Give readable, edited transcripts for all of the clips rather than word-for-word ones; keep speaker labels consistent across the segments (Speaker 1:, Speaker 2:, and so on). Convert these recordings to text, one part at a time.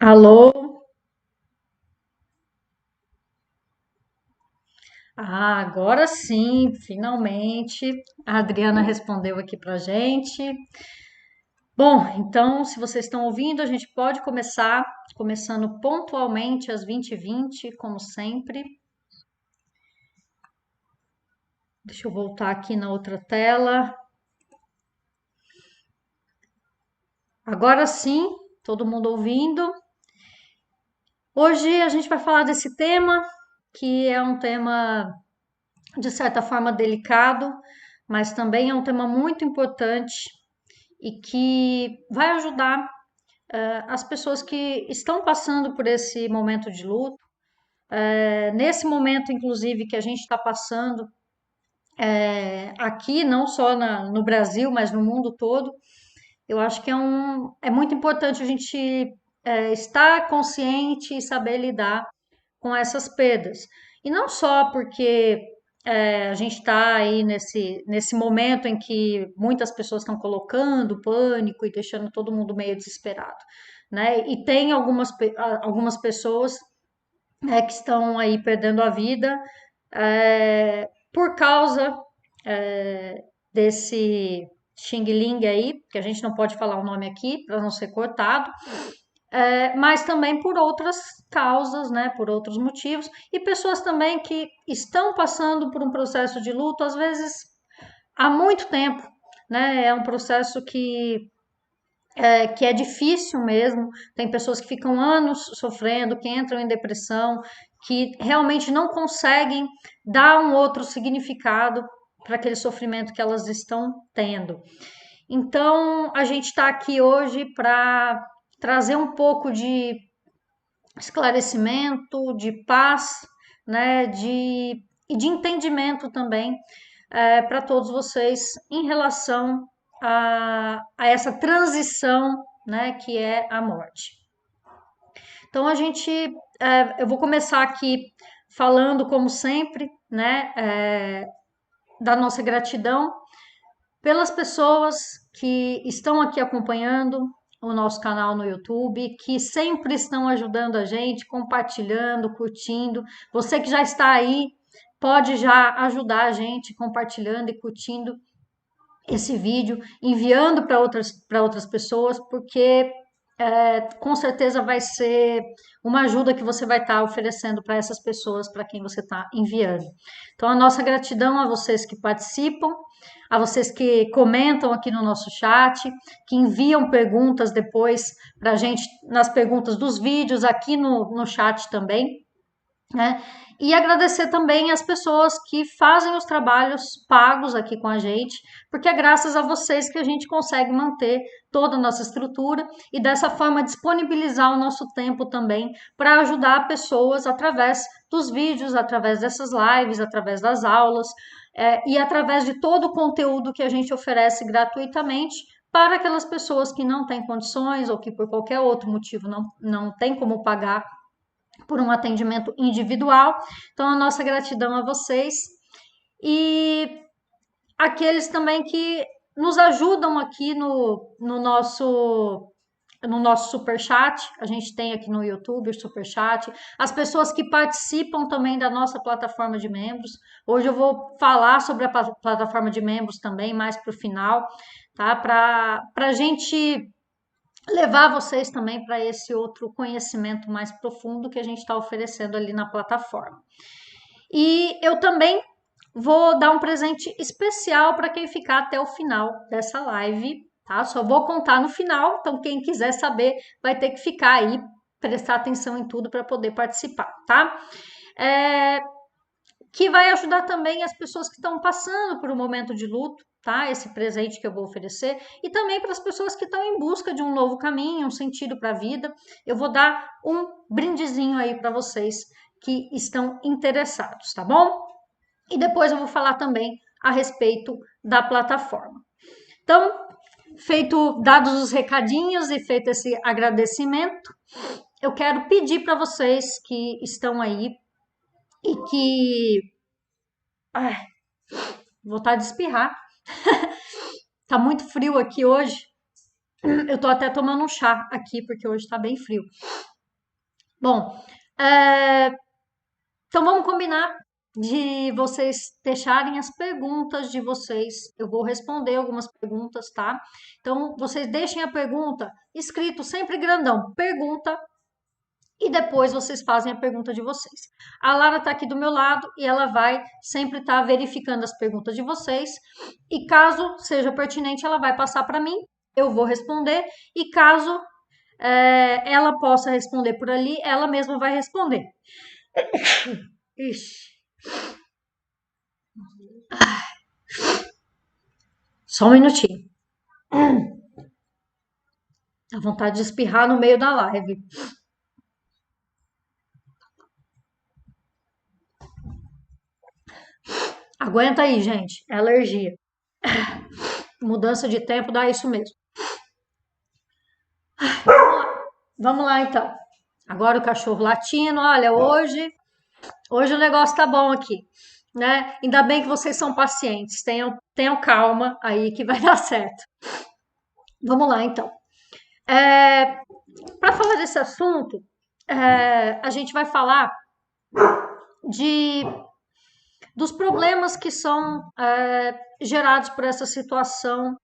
Speaker 1: Alô? Ah, agora sim, finalmente. A Adriana respondeu aqui pra gente. Bom, então, se vocês estão ouvindo, a gente pode começar, começando pontualmente às 20h20, como sempre. Deixa eu voltar aqui na outra tela. Agora sim, todo mundo ouvindo. Hoje a gente vai falar desse tema, que é um tema de certa forma delicado, mas também é um tema muito importante e que vai ajudar as pessoas que estão passando por esse momento de luto, nesse momento, inclusive, que a gente está passando aqui, não só no Brasil, mas no mundo todo, eu acho que é muito importante a gente estar consciente e saber lidar com essas perdas. E não só porque a gente está aí nesse momento em que muitas pessoas estão colocando pânico e deixando todo mundo meio desesperado, né? E tem algumas pessoas, né, que estão aí perdendo a vida por causa desse Xing Ling aí, que a gente não pode falar o nome aqui para não ser cortado, mas também por outras causas, né, por outros motivos, e pessoas também que estão passando por um processo de luto, às vezes há muito tempo, né? É um processo que é difícil mesmo. Tem pessoas que ficam anos sofrendo, que entram em depressão, que realmente não conseguem dar um outro significado para aquele sofrimento que elas estão tendo. Então, a gente está aqui hoje para trazer um pouco de esclarecimento, de paz, né, e de entendimento também para todos vocês em relação a essa transição, né, que é a morte. Então eu vou começar aqui falando como sempre, né, da nossa gratidão pelas pessoas que estão aqui acompanhando o nosso canal no YouTube, que sempre estão ajudando a gente, compartilhando, curtindo. Você que já está aí, pode já ajudar a gente compartilhando e curtindo esse vídeo, enviando para outras pessoas, porque com certeza vai ser uma ajuda que você vai estar oferecendo para essas pessoas para quem você está enviando. Então, a nossa gratidão a vocês que participam, a vocês que comentam aqui no nosso chat, que enviam perguntas depois para a gente nas perguntas dos vídeos, aqui no chat também, né? E agradecer também as pessoas que fazem os trabalhos pagos aqui com a gente, porque é graças a vocês que a gente consegue manter toda a nossa estrutura e dessa forma disponibilizar o nosso tempo também para ajudar pessoas através dos vídeos, através dessas lives, através das aulas e através de todo o conteúdo que a gente oferece gratuitamente para aquelas pessoas que não têm condições ou que por qualquer outro motivo não têm como pagar por um atendimento individual. Então, a nossa gratidão a vocês e aqueles também que nos ajudam aqui no nosso super chat. A gente tem aqui no YouTube o super chat, as pessoas que participam também da nossa plataforma de membros. Hoje eu vou falar sobre a plataforma de membros também mais para o final, tá? Para a gente levar vocês também para esse outro conhecimento mais profundo que a gente está oferecendo ali na plataforma. E eu também vou dar um presente especial para quem ficar até o final dessa live, tá? Só vou contar no final, então quem quiser saber vai ter que ficar aí, prestar atenção em tudo para poder participar, tá? É, que vai ajudar também as pessoas que estão passando por um momento de luto, tá? Esse presente que eu vou oferecer, e também para as pessoas que estão em busca de um novo caminho, um sentido para a vida. Eu vou dar um brindezinho aí para vocês que estão interessados, tá bom? E depois eu vou falar também a respeito da plataforma. Então, dados os recadinhos e feito esse agradecimento, eu quero pedir para vocês que estão aí e que ai, vontade de espirrar. Tá muito frio aqui hoje. Eu tô até tomando um chá aqui, porque hoje tá bem frio. Bom, é, então vamos combinar de vocês deixarem as perguntas de vocês. Eu vou responder algumas perguntas, tá? Então vocês deixem a pergunta escrito sempre grandão, pergunta, e depois vocês fazem a pergunta de vocês. A Lara tá aqui do meu lado e ela vai sempre estar verificando as perguntas de vocês. E caso seja pertinente, ela vai passar para mim, eu vou responder. E caso ela possa responder por ali, ela mesma vai responder. Ixi. Só um minutinho. Dá vontade de espirrar no meio da live. Aguenta aí, gente. É alergia. Mudança de tempo dá isso mesmo. Vamos lá, então. Agora o cachorro latindo. Olha, hoje o negócio tá bom aqui, né? Ainda bem que vocês são pacientes. Tenham calma aí que vai dar certo. Vamos lá, então. Para falar desse assunto, a gente vai falar de dos problemas que são gerados por essa situação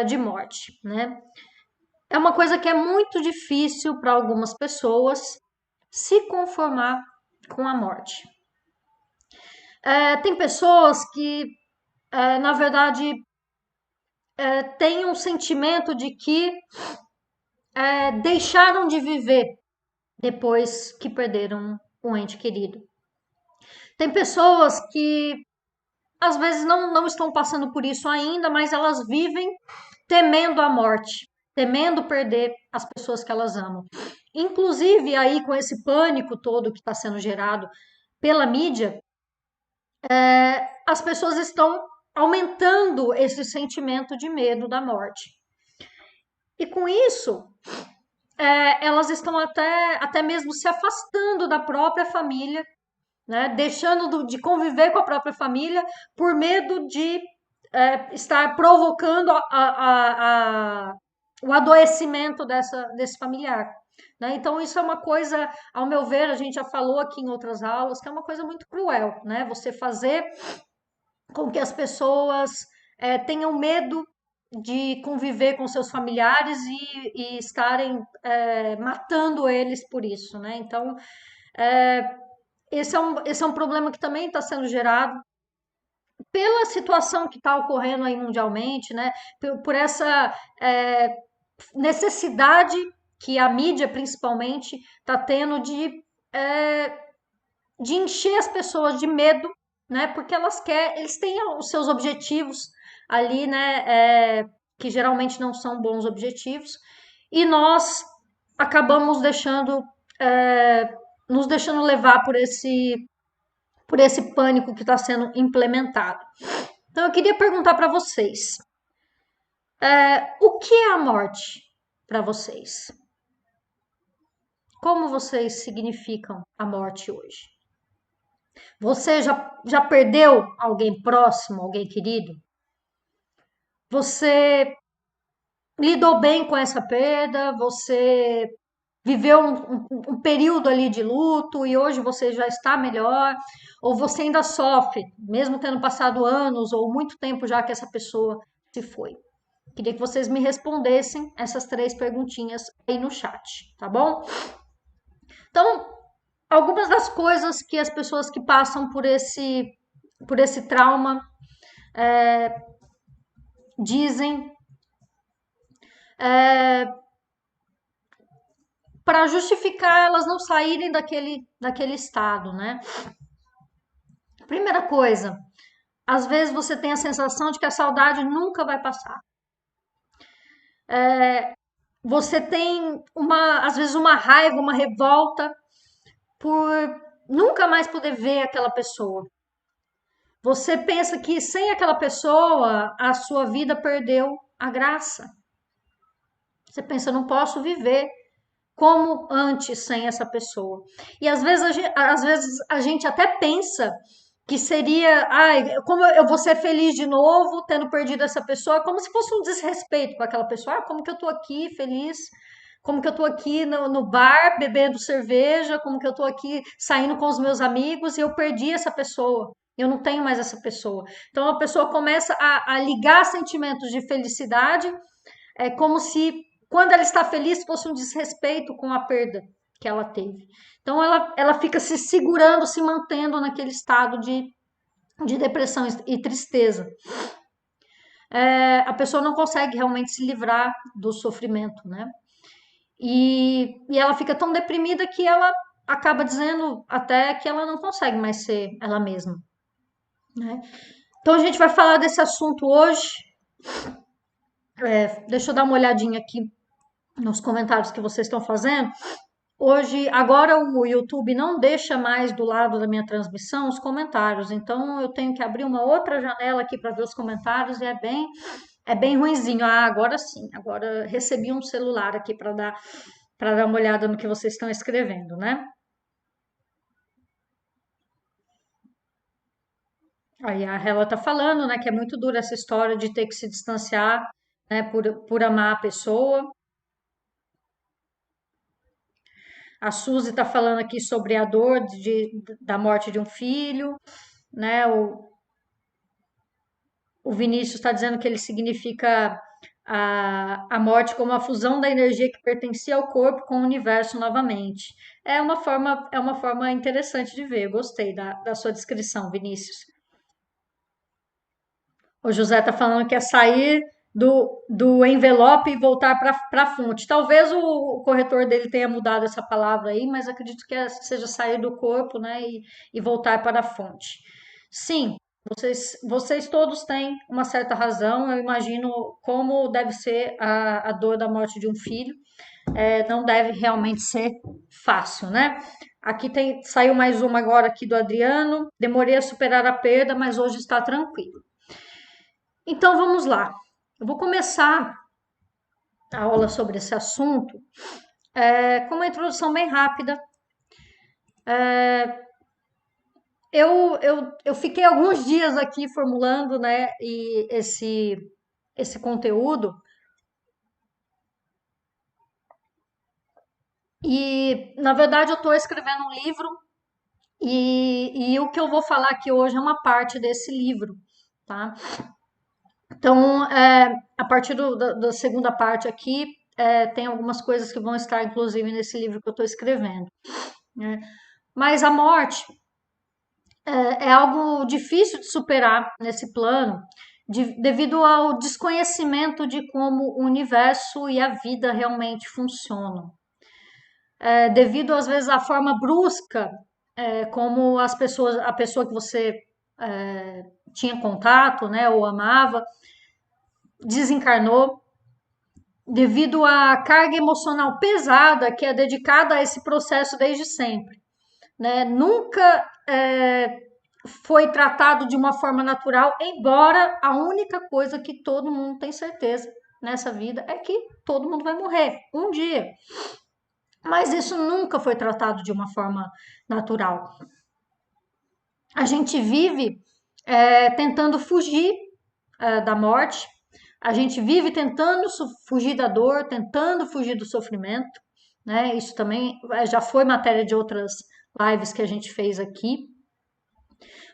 Speaker 1: de morte, né? É uma coisa que é muito difícil para algumas pessoas se conformar com a morte. Tem pessoas que, na verdade, têm um sentimento de que deixaram de viver depois que perderam um ente querido. Tem pessoas que às vezes não estão passando por isso ainda, mas elas vivem temendo a morte, temendo perder as pessoas que elas amam. Inclusive, aí com esse pânico todo que está sendo gerado pela mídia, as pessoas estão aumentando esse sentimento de medo da morte. E com isso, elas estão até mesmo se afastando da própria família, né? Deixando de conviver com a própria família por medo de estar provocando o adoecimento desse familiar. Né? Então, isso é uma coisa, ao meu ver, a gente já falou aqui em outras aulas, que é uma coisa muito cruel, né? Você fazer com que as pessoas tenham medo de conviver com seus familiares e estarem matando eles por isso, né? Então, esse é um problema que também está sendo gerado pela situação que está ocorrendo aí mundialmente, né? Por essa necessidade que a mídia, principalmente, está tendo de encher as pessoas de medo, né? Porque eles têm os seus objetivos ali, né? Que geralmente não são bons objetivos, e nós acabamos nos deixando levar por esse pânico que está sendo implementado. Então, eu queria perguntar para vocês: o que é a morte para vocês? Como vocês significam a morte hoje? Você já perdeu alguém próximo, alguém querido? Você lidou bem com essa perda? Você viveu um período ali de luto e hoje você já está melhor? Ou você ainda sofre, mesmo tendo passado anos ou muito tempo já que essa pessoa se foi? Queria que vocês me respondessem essas 3 perguntinhas aí no chat, tá bom? Então, algumas das coisas que as pessoas que passam por esse trauma dizem para justificar elas não saírem daquele estado, né? Primeira coisa, às vezes você tem a sensação de que a saudade nunca vai passar. Você tem às vezes uma raiva, uma revolta por nunca mais poder ver aquela pessoa. Você pensa que sem aquela pessoa a sua vida perdeu a graça. Você pensa, não posso viver como antes sem essa pessoa. E às vezes a gente até pensa que seria, ai, como eu vou ser feliz de novo tendo perdido essa pessoa, como se fosse um desrespeito com aquela pessoa. Ah, como que eu tô aqui feliz? Como que eu tô aqui no bar bebendo cerveja? Como que eu tô aqui saindo com os meus amigos e eu perdi essa pessoa? Eu não tenho mais essa pessoa. Então a pessoa começa a ligar sentimentos de felicidade, é como se quando ela está feliz fosse um desrespeito com a perda que ela teve. Então ela fica se segurando, se mantendo naquele estado de depressão e tristeza. A pessoa não consegue realmente se livrar do sofrimento, né? E ela fica tão deprimida que ela acaba dizendo até que ela não consegue mais ser ela mesma, né? Então a gente vai falar desse assunto hoje. Deixa eu dar uma olhadinha aqui nos comentários que vocês estão fazendo. Hoje, agora o YouTube não deixa mais do lado da minha transmissão os comentários, então eu tenho que abrir uma outra janela aqui para ver os comentários e é bem ruinzinho. Ah, agora sim, agora recebi um celular aqui para dar uma olhada no que vocês estão escrevendo, né? Aí a Hela tá falando, né, que é muito dura essa história de ter que se distanciar, né, por amar a pessoa. A Suzy tá falando aqui sobre a dor da morte de um filho, né? O Vinícius está dizendo que ele significa a morte como a fusão da energia que pertencia ao corpo com o universo novamente. É uma forma interessante de ver. Eu gostei da sua descrição, Vinícius. O José está falando que é sair do envelope e voltar para a fonte. Talvez o corretor dele tenha mudado essa palavra aí, mas acredito que seja sair do corpo, né, e voltar para a fonte. Sim, vocês todos têm uma certa razão. Eu imagino como deve ser a dor da morte de um filho. Não deve realmente ser fácil, né? Aqui saiu mais uma agora aqui do Adriano. Demorei a superar a perda, mas hoje está tranquilo. Então vamos lá. Eu vou começar a aula sobre esse assunto com uma introdução bem rápida. Eu fiquei alguns dias aqui formulando, né, esse conteúdo, e na verdade eu estou escrevendo um livro e o que eu vou falar aqui hoje é uma parte desse livro, tá? Então, a partir da segunda parte aqui, tem algumas coisas que vão estar, inclusive, nesse livro que eu estou escrevendo, né? Mas a morte é algo difícil de superar nesse plano, devido ao desconhecimento de como o universo e a vida realmente funcionam. Devido, às vezes, à forma brusca, como a pessoa que você tinha contato, né, ou amava, desencarnou, devido à carga emocional pesada que é dedicada a esse processo desde sempre, né? Nunca foi tratado de uma forma natural, embora a única coisa que todo mundo tem certeza nessa vida é que todo mundo vai morrer um dia. Mas isso nunca foi tratado de uma forma natural. A gente vive tentando fugir da morte, a gente vive tentando fugir da dor, tentando fugir do sofrimento, né? Isso também já foi matéria de outras lives que a gente fez aqui.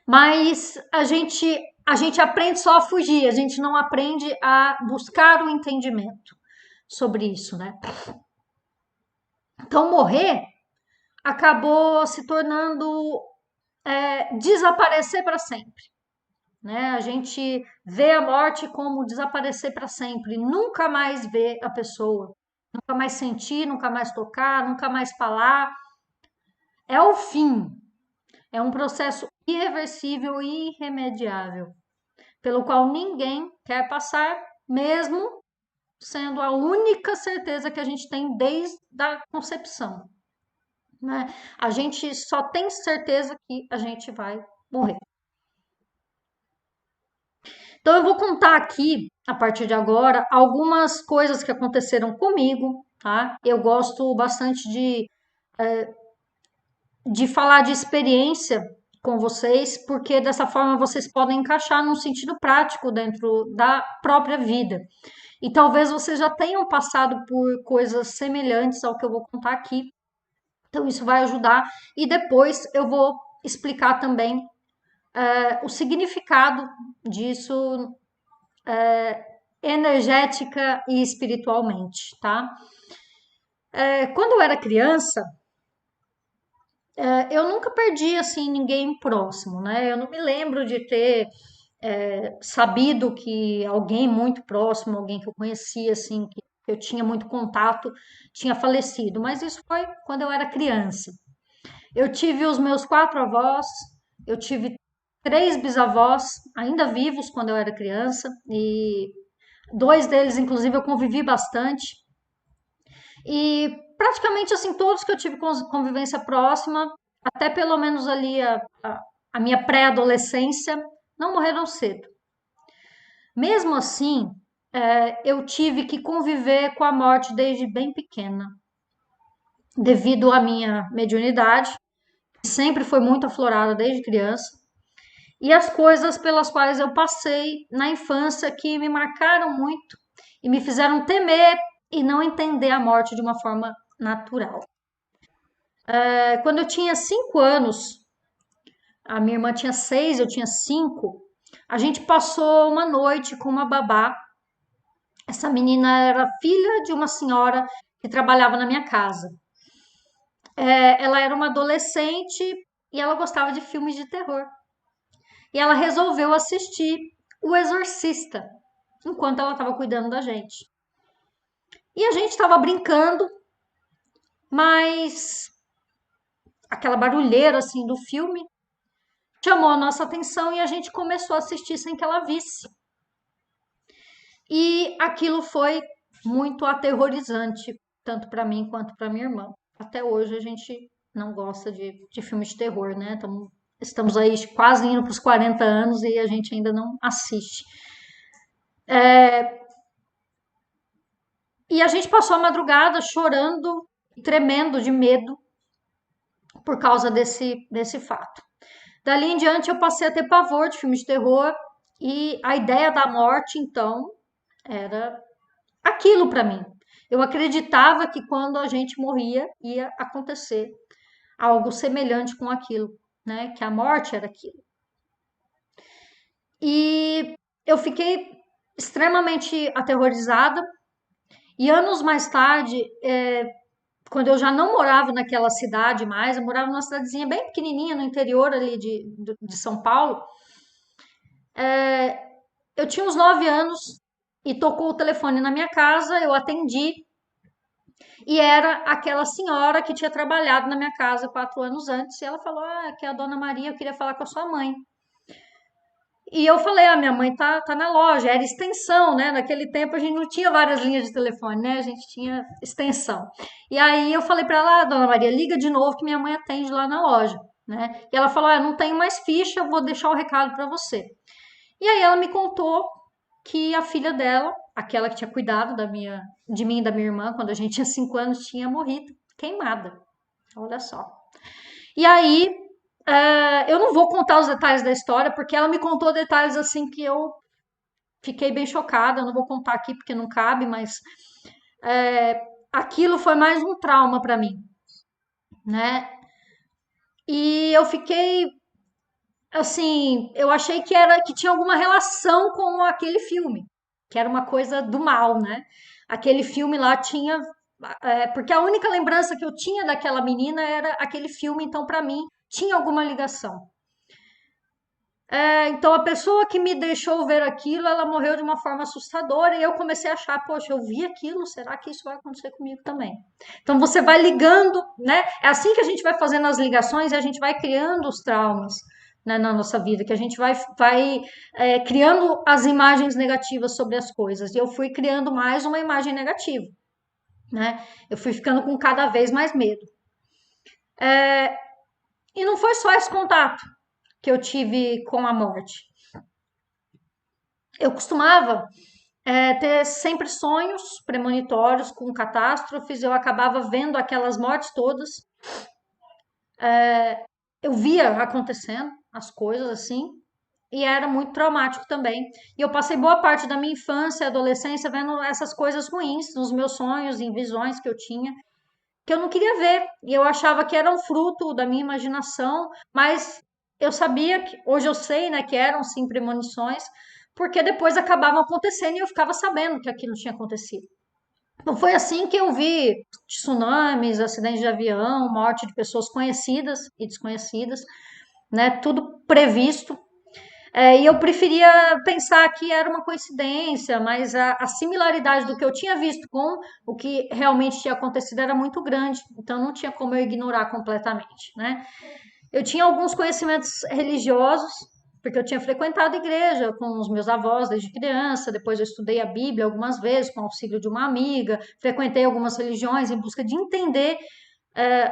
Speaker 1: Mas a gente aprende só a fugir, a gente não aprende a buscar o entendimento sobre isso, né? Então morrer acabou se tornando desaparecer para sempre, né? A gente vê a morte como desaparecer para sempre, nunca mais ver a pessoa, nunca mais sentir, nunca mais tocar, nunca mais falar. É o fim, é um processo irreversível e irremediável, pelo qual ninguém quer passar, mesmo sendo a única certeza que a gente tem desde a concepção, né? A gente só tem certeza que a gente vai morrer. Então eu vou contar aqui, a partir de agora, algumas coisas que aconteceram comigo, tá? Eu gosto bastante de falar de experiência com vocês, porque dessa forma vocês podem encaixar num sentido prático dentro da própria vida. E talvez vocês já tenham passado por coisas semelhantes ao que eu vou contar aqui. Então, isso vai ajudar. E depois eu vou explicar também o significado disso energética e espiritualmente, tá? Quando eu era criança, eu nunca perdi assim ninguém próximo, né? Eu não me lembro de ter sabido que alguém muito próximo, alguém que eu conhecia assim, que eu tinha muito contato, tinha falecido. Mas isso foi quando eu era criança. Eu tive os meus quatro avós, eu tive três bisavós ainda vivos quando eu era criança e dois deles, inclusive, eu convivi bastante. E praticamente assim, todos que eu tive convivência próxima, até pelo menos ali a minha pré-adolescência, não morreram cedo. Mesmo assim, eu tive que conviver com a morte desde bem pequena, devido à minha mediunidade, que sempre foi muito aflorada desde criança, e as coisas pelas quais eu passei na infância que me marcaram muito e me fizeram temer e não entender a morte de uma forma natural. Quando eu tinha 5 anos, a minha irmã tinha 6, eu tinha 5, a gente passou uma noite com uma babá. Essa menina era filha de uma senhora que trabalhava na minha casa. Ela era uma adolescente e ela gostava de filmes de terror. E ela resolveu assistir O Exorcista enquanto ela estava cuidando da gente. E a gente estava brincando, mas aquela barulheira assim do filme chamou a nossa atenção e a gente começou a assistir sem que ela visse. E aquilo foi muito aterrorizante, tanto para mim quanto para minha irmã. Até hoje a gente não gosta de filmes de terror, né? Estamos aí quase indo para os 40 anos e a gente ainda não assiste. E a gente passou a madrugada chorando, tremendo de medo por causa desse fato. Dali em diante eu passei a ter pavor de filmes de terror e a ideia da morte, então, era aquilo para mim. Eu acreditava que quando a gente morria ia acontecer algo semelhante com aquilo, né? Que a morte era aquilo. E eu fiquei extremamente aterrorizada. E anos mais tarde, quando eu já não morava naquela cidade mais, eu morava numa cidadezinha bem pequenininha no interior ali de São Paulo. Eu tinha uns 9 anos e tocou o telefone na minha casa, eu atendi e era aquela senhora que tinha trabalhado na minha casa 4 anos antes e ela falou, que é a dona Maria, eu queria falar com a sua mãe. E eu falei, minha mãe tá na loja, era extensão, né? Naquele tempo a gente não tinha várias linhas de telefone, né? A gente tinha extensão. E aí eu falei para ela, dona Maria, liga de novo que minha mãe atende lá na loja, né? E ela falou, não tenho mais ficha, vou deixar o recado para você. E aí ela me contou que a filha dela, aquela que tinha cuidado de mim e da minha irmã quando a gente tinha 5 anos, tinha morrido queimada. Olha só. E aí, eu não vou contar os detalhes da história, porque ela me contou detalhes assim que eu fiquei bem chocada. Eu não vou contar aqui porque não cabe, mas aquilo foi mais um trauma para mim, né? E eu fiquei assim, eu achei que tinha alguma relação com aquele filme, que era uma coisa do mal, né? Aquele filme lá tinha, porque a única lembrança que eu tinha daquela menina era aquele filme, então para mim tinha alguma ligação. Então a pessoa que me deixou ver aquilo, ela morreu de uma forma assustadora e eu comecei a achar, poxa, eu vi aquilo, será que isso vai acontecer comigo também? Então você vai ligando, né? É assim que a gente vai fazendo as ligações e a gente vai criando os traumas, né, na nossa vida, que a gente vai criando as imagens negativas sobre as coisas. E eu fui criando mais uma imagem negativa, né? Eu fui ficando com cada vez mais medo. E não foi só esse contato que eu tive com a morte. Eu costumava ter sempre sonhos premonitórios com catástrofes, eu acabava vendo aquelas mortes todas, eu via acontecendo, as coisas assim. E era muito traumático também. E eu passei boa parte da minha infância e adolescência vendo essas coisas ruins nos meus sonhos, em visões que eu tinha, que eu não queria ver. E eu achava que eram fruto da minha imaginação, mas eu sabia que, hoje eu sei, né, que eram sim premonições, porque depois acabavam acontecendo e eu ficava sabendo que aquilo tinha acontecido. Então foi assim que eu vi tsunamis, acidentes de avião, morte de pessoas conhecidas e desconhecidas, né? Tudo previsto. E eu preferia pensar que era uma coincidência, mas a similaridade do que eu tinha visto com o que realmente tinha acontecido era muito grande, então não tinha como eu ignorar completamente, né? Eu tinha alguns conhecimentos religiosos, porque eu tinha frequentado a igreja com os meus avós desde criança, depois eu estudei a Bíblia algumas vezes com o auxílio de uma amiga, frequentei algumas religiões em busca de entender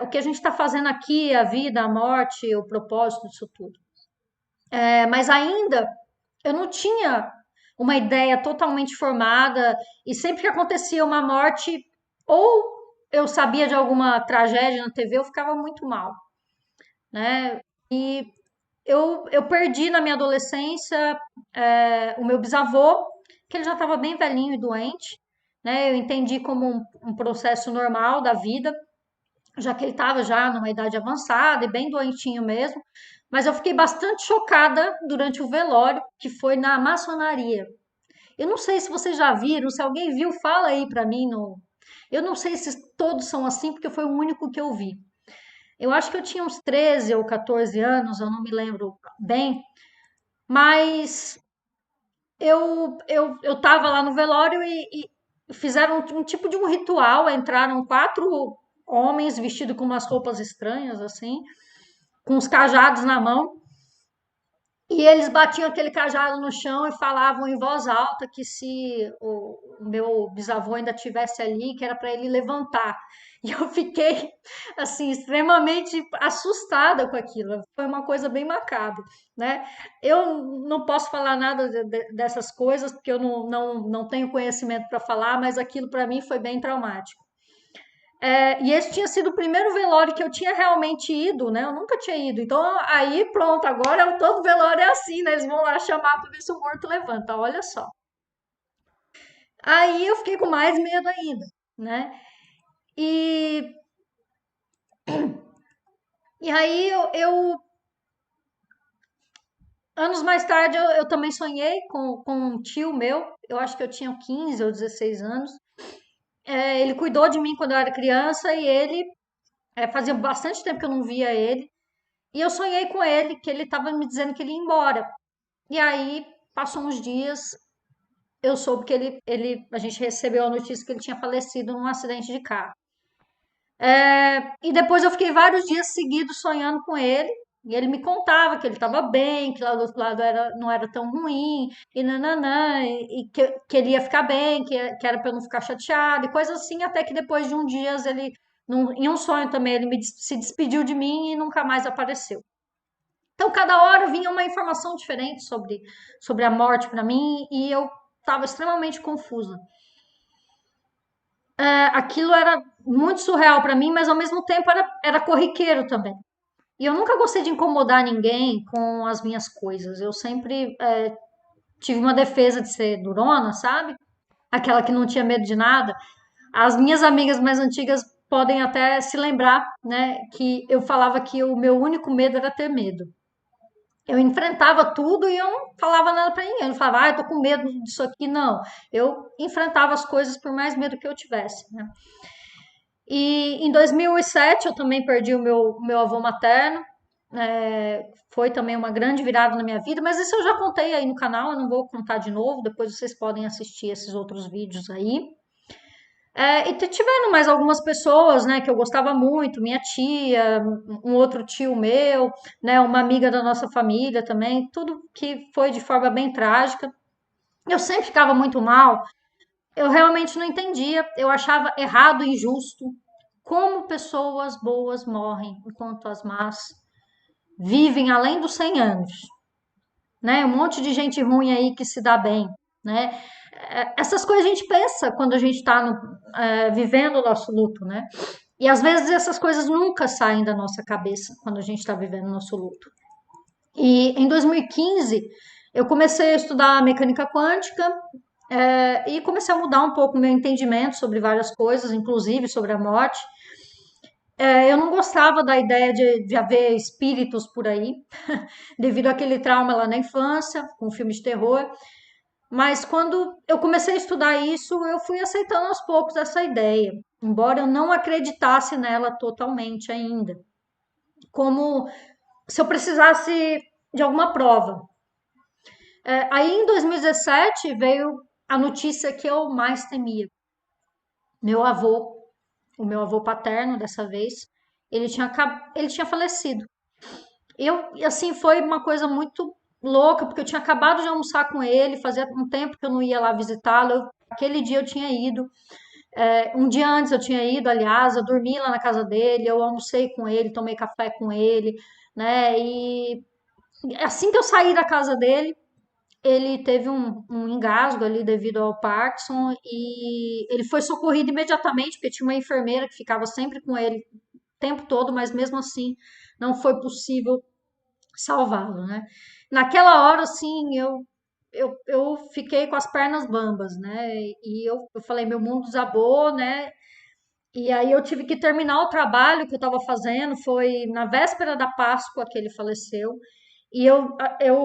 Speaker 1: o que a gente está fazendo aqui, a vida, a morte, o propósito disso tudo. Mas ainda eu não tinha uma ideia totalmente formada, e sempre que acontecia uma morte, ou eu sabia de alguma tragédia na TV, eu ficava muito mal, né? E eu perdi na minha adolescência o meu bisavô, que ele já estava bem velhinho e doente, né? Eu entendi como um processo normal da vida, já que ele estava já numa idade avançada e bem doentinho mesmo. Mas eu fiquei bastante chocada durante o velório, que foi na maçonaria. Eu não sei se vocês já viram, se alguém viu, fala aí pra mim. No... Eu não sei se todos são assim, porque foi o único que eu vi. Eu acho que eu tinha uns 13 ou 14 anos, eu não me lembro bem, mas eu tava lá no velório e fizeram um tipo de um ritual. Entraram quatro homens vestidos com umas roupas estranhas, assim, com os cajados na mão. E eles batiam aquele cajado no chão e falavam em voz alta que se o meu bisavô ainda tivesse ali, que era para ele levantar. E eu fiquei, assim, extremamente assustada com aquilo. Foi uma coisa bem macabra, né? Eu não posso falar nada dessas coisas, porque eu não tenho conhecimento para falar, mas aquilo para mim foi bem traumático. E esse tinha sido o primeiro velório que eu tinha realmente ido, né? Eu nunca tinha ido. Então, aí, pronto, agora todo velório é assim, né? Eles vão lá chamar para ver se o morto levanta, olha só. Aí eu fiquei com mais medo ainda, né? E, e aí anos mais tarde, eu também sonhei com um tio meu, eu acho que eu tinha 15 ou 16 anos. Ele cuidou de mim quando eu era criança e ele, fazia bastante tempo que eu não via ele. E eu sonhei com ele, que ele estava me dizendo que ele ia embora. E aí, passou uns dias, eu soube que a gente recebeu a notícia que ele tinha falecido num acidente de carro. E depois eu fiquei vários dias seguidos sonhando com ele. E ele me contava que ele estava bem, que lá do outro lado não era tão ruim, e nananã, e que ele ia ficar bem, que era para eu não ficar chateado, e coisas assim, até que depois de um dias em um sonho também, ele se despediu de mim e nunca mais apareceu. Então, cada hora vinha uma informação diferente sobre a morte para mim e eu estava extremamente confusa. Aquilo era muito surreal para mim, mas ao mesmo tempo era corriqueiro também. E eu nunca gostei de incomodar ninguém com as minhas coisas. Eu sempre tive uma defesa de ser durona, sabe? Aquela que não tinha medo de nada. As minhas amigas mais antigas podem até se lembrar, né, que eu falava que o meu único medo era ter medo. Eu enfrentava tudo e eu não falava nada para ninguém. Eu não falava, eu tô com medo disso aqui, não. Eu enfrentava as coisas por mais medo que eu tivesse, né? E em 2007 eu também perdi o meu avô materno. Foi também uma grande virada na minha vida, mas isso eu já contei aí no canal, eu não vou contar de novo. Depois vocês podem assistir esses outros vídeos aí. E tiveram mais algumas pessoas, né, que eu gostava muito, minha tia, um outro tio meu, né, uma amiga da nossa família também, tudo que foi de forma bem trágica. Eu sempre ficava muito mal, eu realmente não entendia, eu achava errado e injusto como pessoas boas morrem, enquanto as más vivem além dos 100 anos, né? Um monte de gente ruim aí que se dá bem, né? Essas coisas a gente pensa quando a gente está vivendo o nosso luto, né? E às vezes essas coisas nunca saem da nossa cabeça quando a gente está vivendo o nosso luto. E em 2015 eu comecei a estudar mecânica quântica, e comecei a mudar um pouco o meu entendimento sobre várias coisas, inclusive sobre a morte. Eu não gostava da ideia de haver espíritos por aí, devido àquele trauma lá na infância, com filmes de terror. Mas quando eu comecei a estudar isso, eu fui aceitando aos poucos essa ideia, embora eu não acreditasse nela totalmente ainda. Como se eu precisasse de alguma prova. Aí em 2017 veio a notícia que eu mais temia. Meu avô, o meu avô paterno dessa vez, ele tinha falecido. E assim, foi uma coisa muito louca, porque eu tinha acabado de almoçar com ele, fazia um tempo que eu não ia lá visitá-lo. Aquele dia eu tinha ido. Um dia antes eu tinha ido, aliás, eu dormi lá na casa dele, eu almocei com ele, tomei café com ele, né? E assim que eu saí da casa dele, ele teve um engasgo ali devido ao Parkinson e ele foi socorrido imediatamente, porque tinha uma enfermeira que ficava sempre com ele o tempo todo, mas mesmo assim não foi possível salvá-lo, né? Naquela hora, assim, eu fiquei com as pernas bambas, né? E eu falei, meu mundo desabou, né? E aí eu tive que terminar o trabalho que eu estava fazendo, foi na véspera da Páscoa que ele faleceu. E eu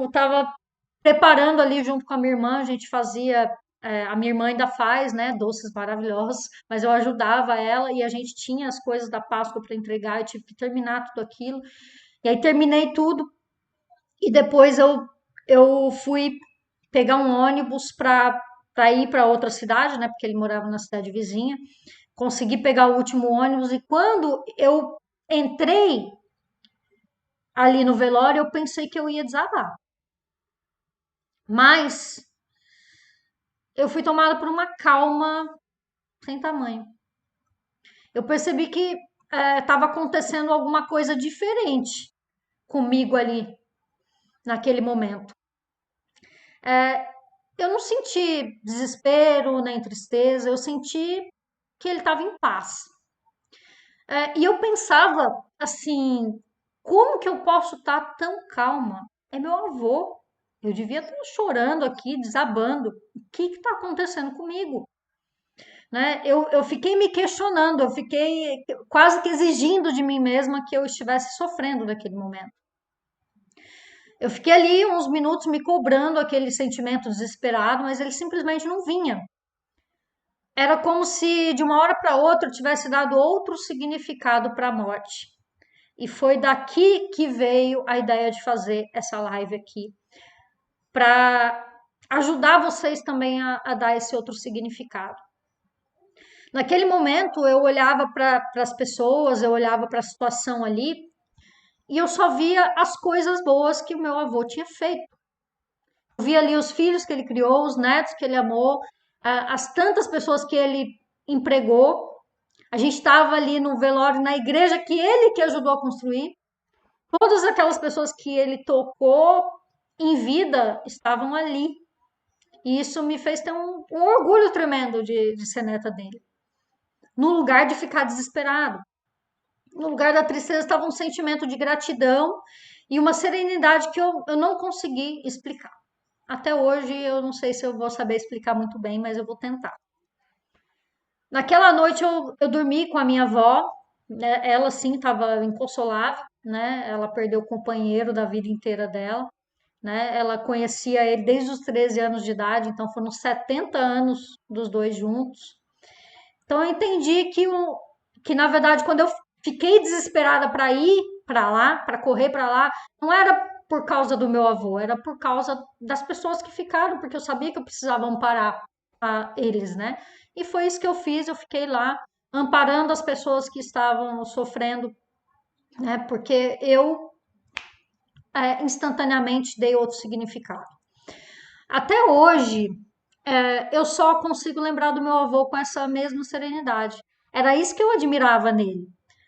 Speaker 1: estava preparando ali junto com a minha irmã, a gente fazia, a minha irmã ainda faz, né, doces maravilhosos, mas eu ajudava ela e a gente tinha as coisas da Páscoa para entregar, eu tive que terminar tudo aquilo. E aí terminei tudo e depois eu fui pegar um ônibus para ir para outra cidade, né, porque ele morava na cidade vizinha. Consegui pegar o último ônibus e quando eu entrei ali no velório, eu pensei que eu ia desabar. Mas eu fui tomada por uma calma sem tamanho. Eu percebi que estava acontecendo alguma coisa diferente comigo ali naquele momento. Eu não senti desespero nem tristeza, eu senti que ele estava em paz. E eu pensava assim, como que eu posso estar tão calma? É meu avô. Eu devia estar chorando aqui, desabando. O que está acontecendo comigo? Né? Eu fiquei me questionando, eu fiquei quase que exigindo de mim mesma que eu estivesse sofrendo naquele momento. Eu fiquei ali uns minutos me cobrando aquele sentimento desesperado, mas ele simplesmente não vinha. Era como se de uma hora para outra eu tivesse dado outro significado para a morte. E foi daqui que veio a ideia de fazer essa live aqui, para ajudar vocês também a dar esse outro significado. Naquele momento, eu olhava para as pessoas, eu olhava para a situação ali e eu só via as coisas boas que o meu avô tinha feito. Eu via ali os filhos que ele criou, os netos que ele amou, as tantas pessoas que ele empregou. A gente estava ali no velório na igreja que ele que ajudou a construir. Todas aquelas pessoas que ele tocou em vida estavam ali. E isso me fez ter um orgulho tremendo de ser neta dele. No lugar de ficar desesperado. No lugar da tristeza estava um sentimento de gratidão e uma serenidade que eu não consegui explicar. Até hoje eu não sei se eu vou saber explicar muito bem, mas eu vou tentar. Naquela noite eu dormi com a minha avó, né? Ela sim estava inconsolável, né? Ela perdeu o companheiro da vida inteira dela, né? Ela conhecia ele desde os 13 anos de idade, então foram 70 anos dos dois juntos. Então eu entendi que na verdade quando eu fiquei desesperada para ir para lá, para correr para lá, não era por causa do meu avô, era por causa das pessoas que ficaram, porque eu sabia que eu precisava amparar eles, né? E foi isso que eu fiz, eu fiquei lá amparando as pessoas que estavam sofrendo, né? Porque eu instantaneamente dei outro significado. Até hoje, eu só consigo lembrar do meu avô com essa mesma serenidade. Era isso que eu admirava nele.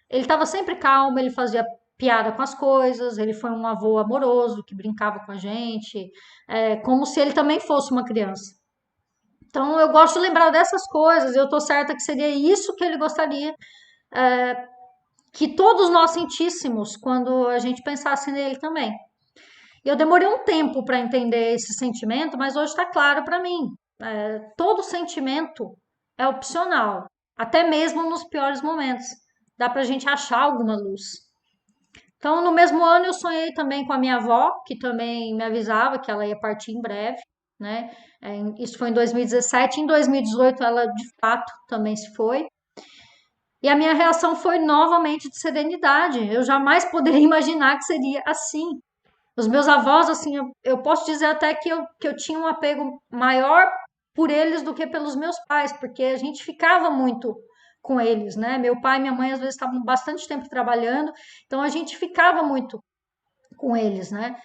Speaker 1: Ele estava sempre calmo, ele fazia piada com as coisas, ele foi um avô amoroso que brincava com a gente, como se ele também fosse uma criança. Então eu gosto de lembrar dessas coisas, eu estou certa que seria isso que ele gostaria que todos nós sentíssemos quando a gente pensasse nele também. E eu demorei um tempo para entender esse sentimento, mas hoje está claro para mim. Todo sentimento é opcional, até mesmo nos piores momentos. Dá para a gente achar alguma luz. Então, no mesmo ano, eu sonhei também com a minha avó, que também me avisava que ela ia partir em breve, né? Isso foi em 2017. Em 2018, ela de fato também se foi. E a minha reação foi novamente de serenidade. Eu jamais poderia imaginar que seria assim. Os meus avós, assim, eu posso dizer até que eu tinha um apego maior por eles do que pelos meus pais, porque a gente ficava muito com eles, né? Meu pai e minha mãe às vezes estavam bastante tempo trabalhando, então a gente ficava muito com eles, né?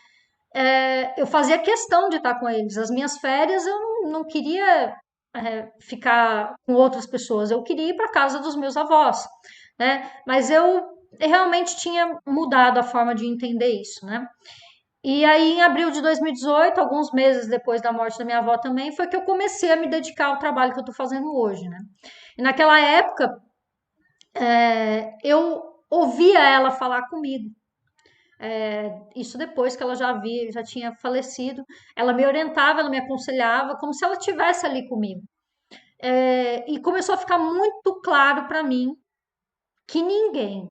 Speaker 1: Eu fazia questão de estar com eles. As minhas férias eu não queria ficar com outras pessoas, eu queria ir para casa dos meus avós, né? Mas eu realmente tinha mudado a forma de entender isso, né? E aí, em abril de 2018, alguns meses depois da morte da minha avó também, foi que eu comecei a me dedicar ao trabalho que eu estou fazendo hoje, né? E naquela época, eu ouvia ela falar comigo. Isso depois que ela já tinha falecido. Ela me orientava, ela me aconselhava, como se ela estivesse ali comigo. E começou a ficar muito claro para mim que ninguém,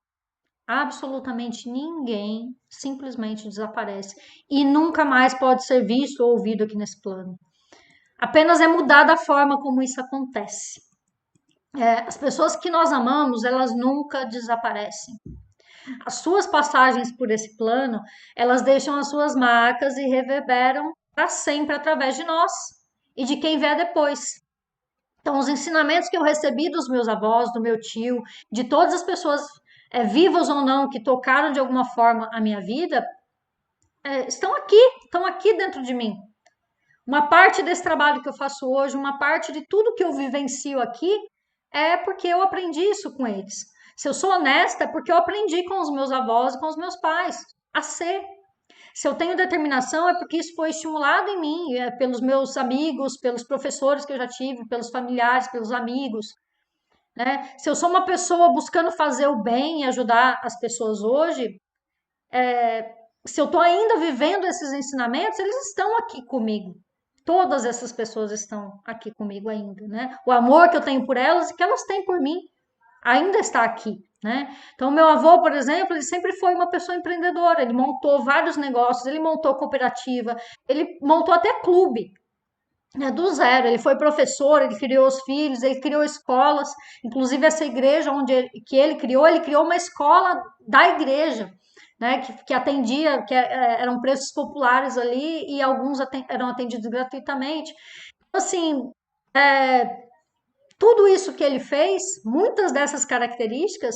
Speaker 1: absolutamente ninguém, simplesmente desaparece e nunca mais pode ser visto ou ouvido aqui nesse plano. Apenas é mudada a forma como isso acontece. As pessoas que nós amamos, elas nunca desaparecem. As suas passagens por esse plano, elas deixam as suas marcas e reverberam para sempre através de nós e de quem vier depois. Então, os ensinamentos que eu recebi dos meus avós, do meu tio, de todas as pessoas, vivas ou não, que tocaram de alguma forma a minha vida, estão aqui dentro de mim. Uma parte desse trabalho que eu faço hoje, uma parte de tudo que eu vivencio aqui, é porque eu aprendi isso com eles. Se eu sou honesta, é porque eu aprendi com os meus avós e com os meus pais a ser. Se eu tenho determinação, é porque isso foi estimulado em mim, pelos meus amigos, pelos professores que eu já tive, pelos familiares, pelos amigos, né? Se eu sou uma pessoa buscando fazer o bem e ajudar as pessoas hoje, se eu estou ainda vivendo esses ensinamentos, eles estão aqui comigo. Todas essas pessoas estão aqui comigo ainda, né? O amor que eu tenho por elas e que elas têm por mim ainda está aqui, né? Então, meu avô, por exemplo, ele sempre foi uma pessoa empreendedora. Ele montou vários negócios, ele montou cooperativa, ele montou até clube, né, do zero. Ele foi professor, ele criou os filhos, ele criou escolas. Inclusive, essa igreja que ele criou uma escola da igreja, né, que atendia, eram preços populares ali e alguns eram atendidos gratuitamente. Então, assim, tudo isso que ele fez, muitas dessas características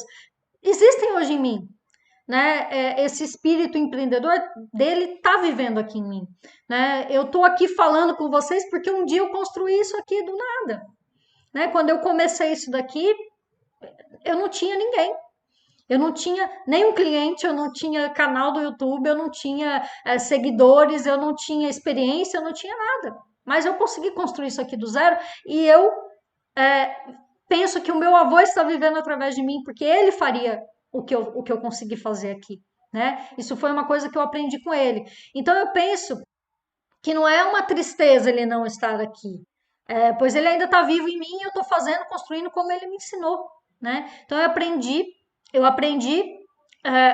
Speaker 1: existem hoje em mim, né? Esse espírito empreendedor dele está vivendo aqui em mim, né? Eu estou aqui falando com vocês porque um dia eu construí isso aqui do nada, né? Quando eu comecei isso daqui, eu não tinha ninguém. Eu não tinha nenhum cliente, eu não tinha canal do YouTube, eu não tinha seguidores, eu não tinha experiência, eu não tinha nada. Mas eu consegui construir isso aqui do zero e eu penso que o meu avô está vivendo através de mim, porque ele faria o que eu consegui fazer aqui, né? Isso foi uma coisa que eu aprendi com ele. Então eu penso que não é uma tristeza ele não estar aqui, pois ele ainda está vivo em mim e eu estou fazendo, construindo como ele me ensinou, né? Então eu aprendi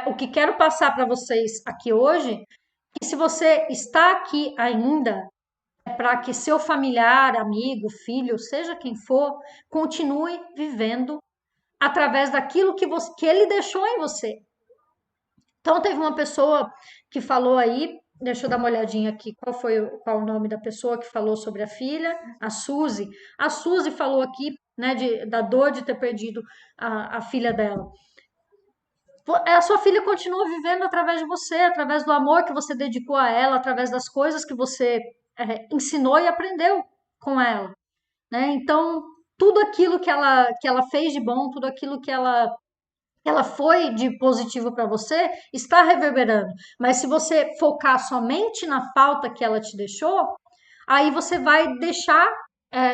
Speaker 1: o que quero passar para vocês aqui hoje, que se você está aqui ainda, para que seu familiar, amigo, filho, seja quem for, continue vivendo através daquilo que ele deixou em você. Então teve uma pessoa que falou aí, deixa eu dar uma olhadinha aqui, qual o nome da pessoa que falou sobre a filha, a Suzy. A Suzy falou aqui, né, da dor de ter perdido a filha dela. A sua filha continua vivendo através de você, através do amor que você dedicou a ela, através das coisas que você ensinou e aprendeu com ela, né? Então, tudo aquilo que ela fez de bom, tudo aquilo que ela foi de positivo para você, está reverberando. Mas se você focar somente na falta que ela te deixou, aí você vai deixar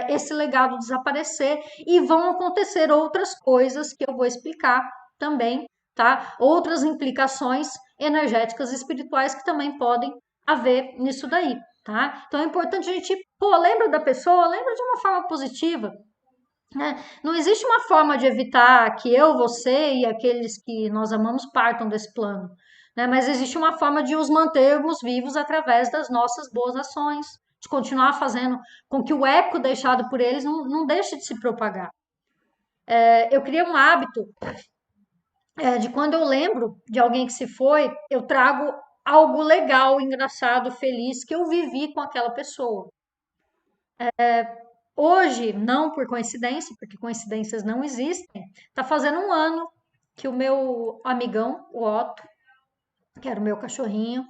Speaker 1: esse legado desaparecer e vão acontecer outras coisas que eu vou explicar também, tá? Outras implicações energéticas e espirituais que também podem a ver nisso daí, tá? Então é importante a gente, pô, lembra da pessoa, lembra de uma forma positiva, né? Não existe uma forma de evitar que eu, você e aqueles que nós amamos partam desse plano, né? Mas existe uma forma de os mantermos vivos através das nossas boas ações, de continuar fazendo com que o eco deixado por eles não deixe de se propagar. Eu criei um hábito de quando eu lembro de alguém que se foi, eu trago algo legal, engraçado, feliz que eu vivi com aquela pessoa. Hoje, não por coincidência, porque coincidências não existem, tá fazendo um ano que o meu amigão, o Otto, que era o meu cachorrinho,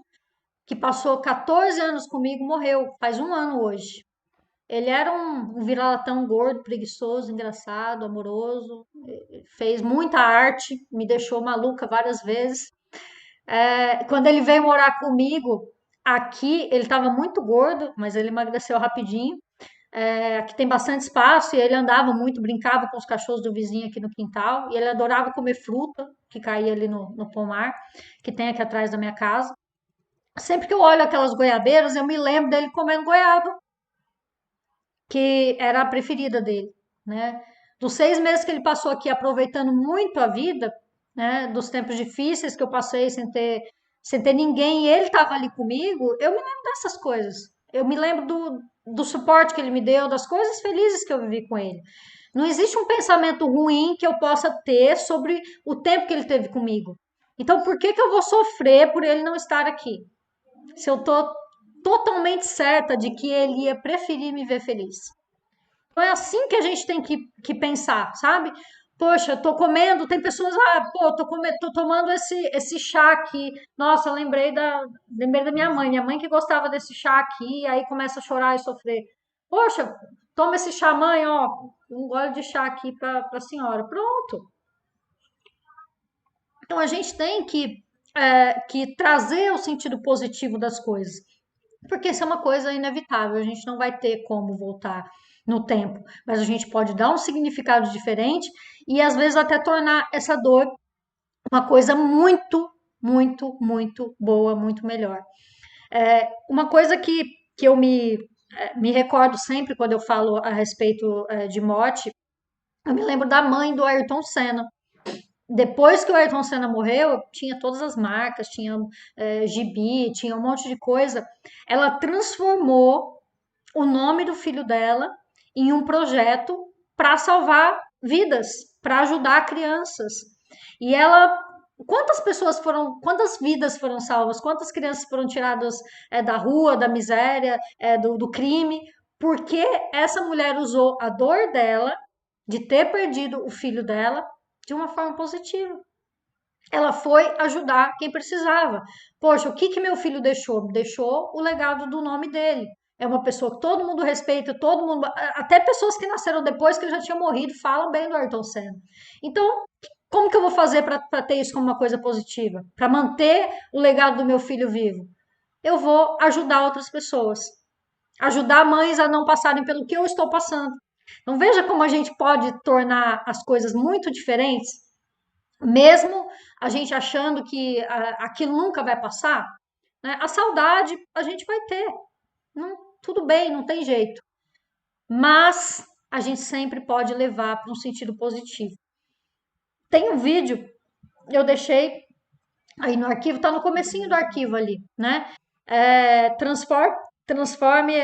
Speaker 1: que passou 14 anos comigo, morreu. Faz um ano hoje. Ele era um vira-latão gordo, preguiçoso, engraçado, amoroso, fez muita arte, me deixou maluca várias vezes. Quando ele veio morar comigo, aqui ele estava muito gordo, mas ele emagreceu rapidinho. Aqui tem bastante espaço e ele andava muito, brincava com os cachorros do vizinho aqui no quintal. E ele adorava comer fruta que caía ali no pomar, que tem aqui atrás da minha casa. Sempre que eu olho aquelas goiabeiras, eu me lembro dele comendo goiaba, que era a preferida dele, né? Dos 6 meses que ele passou aqui aproveitando muito a vida, né? Dos tempos difíceis que eu passei sem ter ninguém e ele estava ali comigo, eu me lembro dessas coisas. Eu me lembro do suporte que ele me deu, das coisas felizes que eu vivi com ele. Não existe um pensamento ruim que eu possa ter sobre o tempo que ele teve comigo. Então, por que que eu vou sofrer por ele não estar aqui? Se eu tô totalmente certa de que ele ia preferir me ver feliz. Então é assim que a gente tem que pensar, sabe? Poxa, tô comendo, tem pessoas, pô, tô tomando esse chá aqui. Nossa, lembrei da minha mãe que gostava desse chá aqui, aí começa a chorar e sofrer. Poxa, toma esse chá, mãe, ó, um gole de chá aqui pra senhora. Pronto. Então a gente tem que trazer o sentido positivo das coisas. Porque isso é uma coisa inevitável, a gente não vai ter como voltar no tempo, mas a gente pode dar um significado diferente e às vezes até tornar essa dor uma coisa muito, muito, muito boa, muito melhor. Uma coisa que eu me recordo sempre quando eu falo a respeito de morte, eu me lembro da mãe do Ayrton Senna. Depois que o Ayrton Senna morreu, tinha todas as marcas, tinha gibi, tinha um monte de coisa. Ela transformou o nome do filho dela em um projeto para salvar vidas, para ajudar crianças. E ela, quantas vidas foram salvas, quantas crianças foram tiradas da rua, da miséria, do crime, porque essa mulher usou a dor dela de ter perdido o filho dela de uma forma positiva. Ela foi ajudar quem precisava. Poxa, o que que meu filho deixou? Deixou o legado do nome dele. É uma pessoa que todo mundo respeita, todo mundo, até pessoas que nasceram depois que ele já tinha morrido, falam bem do Ayrton Senna. Então, como que eu vou fazer para ter isso como uma coisa positiva? Para manter o legado do meu filho vivo? Eu vou ajudar outras pessoas. Ajudar mães a não passarem pelo que eu estou passando. Então, veja como a gente pode tornar as coisas muito diferentes mesmo a gente achando que aquilo nunca vai passar, né? A saudade a gente vai ter, não, tudo bem, não tem jeito, mas a gente sempre pode levar para um sentido positivo. Tem um vídeo, eu deixei aí no arquivo, tá no comecinho do arquivo ali, né? Transforme,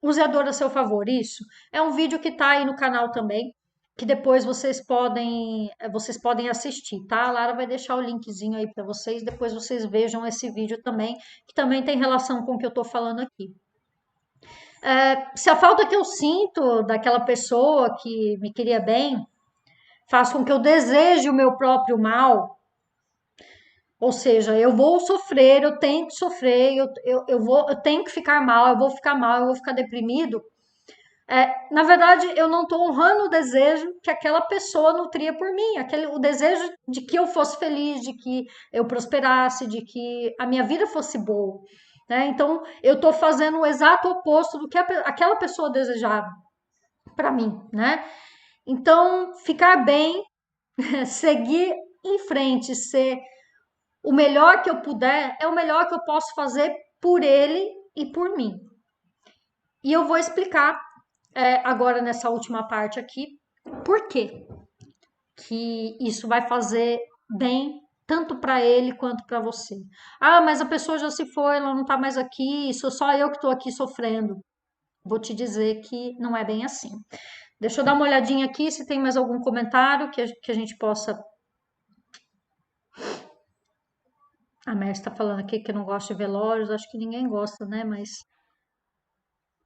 Speaker 1: use a dor a seu favor, isso. É um vídeo que tá aí no canal também, que depois vocês podem assistir, tá? A Lara vai deixar o linkzinho aí para vocês, depois vocês vejam esse vídeo também, que também tem relação com o que eu tô falando aqui. Se a falta que eu sinto daquela pessoa que me queria bem faz com que eu deseje o meu próprio mal, ou seja, eu vou sofrer, eu tenho que sofrer, eu tenho que ficar mal, eu vou ficar mal, eu vou ficar deprimido. Na verdade, eu não estou honrando o desejo que aquela pessoa nutria por mim, o desejo de que eu fosse feliz, de que eu prosperasse, de que a minha vida fosse boa, né? Então, eu estou fazendo o exato oposto do que aquela pessoa desejava para mim, né? Então, ficar bem, seguir em frente, ser o melhor que eu puder é o melhor que eu posso fazer por ele e por mim. E eu vou explicar agora nessa última parte aqui por quê que isso vai fazer bem tanto para ele quanto para você. Ah, mas a pessoa já se foi, ela não está mais aqui, sou só eu que estou aqui sofrendo. Vou te dizer que não é bem assim. Deixa eu dar uma olhadinha aqui se tem mais algum comentário que a gente possa. A Mércia está falando aqui que não gosta de velórios, acho que ninguém gosta, né? Mas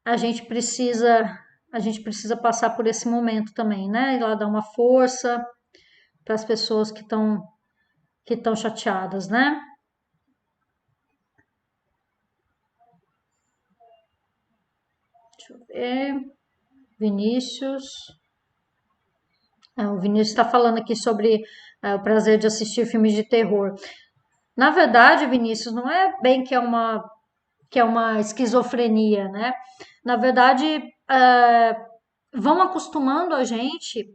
Speaker 1: a gente precisa, a gente precisa passar por esse momento também, né? Ir lá dar uma força para as pessoas que estão chateadas, né? Deixa eu ver. Vinícius. O Vinícius está falando aqui sobre o prazer de assistir filmes de terror. Na verdade, Vinícius, não é bem que é uma esquizofrenia, né? Na verdade, vão acostumando a gente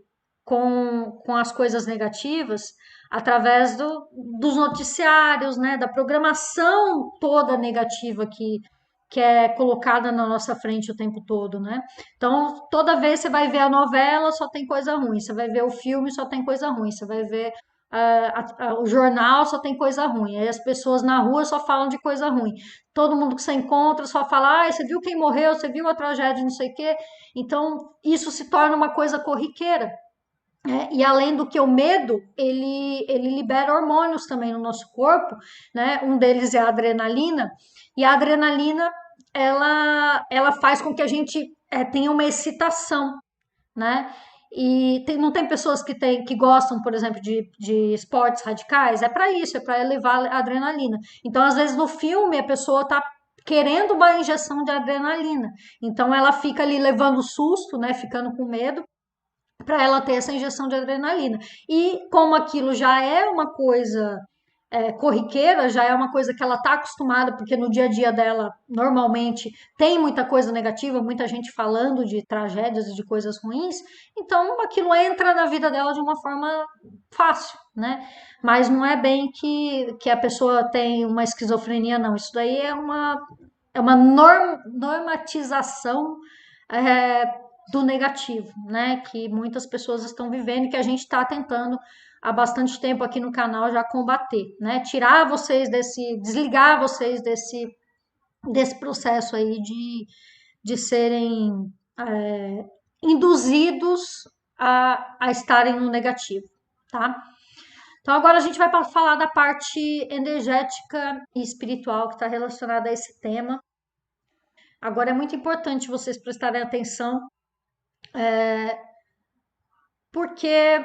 Speaker 1: com as coisas negativas através dos noticiários, né? Da programação toda negativa que é colocada na nossa frente o tempo todo, né? Então, toda vez você vai ver a novela, só tem coisa ruim. Você vai ver o filme, só tem coisa ruim. Você vai ver o jornal, só tem coisa ruim. Aí as pessoas na rua só falam de coisa ruim. Todo mundo que você encontra só fala, ah, você viu quem morreu, você viu a tragédia, não sei o quê. Então, isso se torna uma coisa corriqueira. E além do que o medo, ele libera hormônios também no nosso corpo, né? Um deles é a adrenalina, e a adrenalina ela faz com que a gente tenha uma excitação, né? E não tem pessoas que gostam, por exemplo, de esportes radicais? É para isso, é para elevar a adrenalina. Então, às vezes, no filme, a pessoa está querendo uma injeção de adrenalina. Então, ela fica ali levando susto, né? Ficando com medo para ela ter essa injeção de adrenalina. E como aquilo já é uma coisa corriqueira, já é uma coisa que ela está acostumada, porque no dia a dia dela, normalmente, tem muita coisa negativa, muita gente falando de tragédias e de coisas ruins, então aquilo entra na vida dela de uma forma fácil, né? Mas não é bem que a pessoa tem uma esquizofrenia, não. Isso daí é uma normatização é, do negativo, né? Que muitas pessoas estão vivendo e que a gente está tentando há bastante tempo aqui no canal já combater, né? Tirar vocês desligar vocês desse processo aí de serem induzidos a estarem no negativo, tá? Então agora a gente vai falar da parte energética e espiritual que está relacionada a esse tema. Agora é muito importante vocês prestarem atenção, porque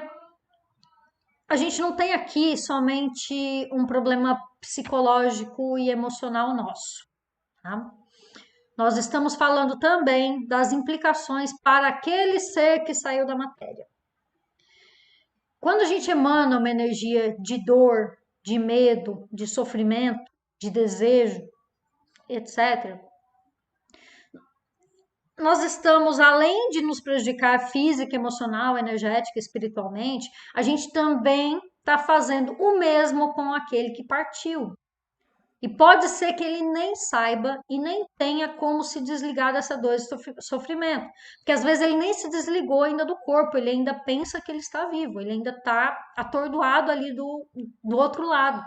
Speaker 1: a gente não tem aqui somente um problema psicológico e emocional nosso, tá? Nós estamos falando também das implicações para aquele ser que saiu da matéria. Quando a gente emana uma energia de dor, de medo, de sofrimento, de desejo, etc., nós estamos, além de nos prejudicar física, emocional, energética, espiritualmente, a gente também está fazendo o mesmo com aquele que partiu. E pode ser que ele nem saiba e nem tenha como se desligar dessa dor e sofrimento. Porque às vezes ele nem se desligou ainda do corpo, ele ainda pensa que ele está vivo, ele ainda está atordoado ali do outro lado.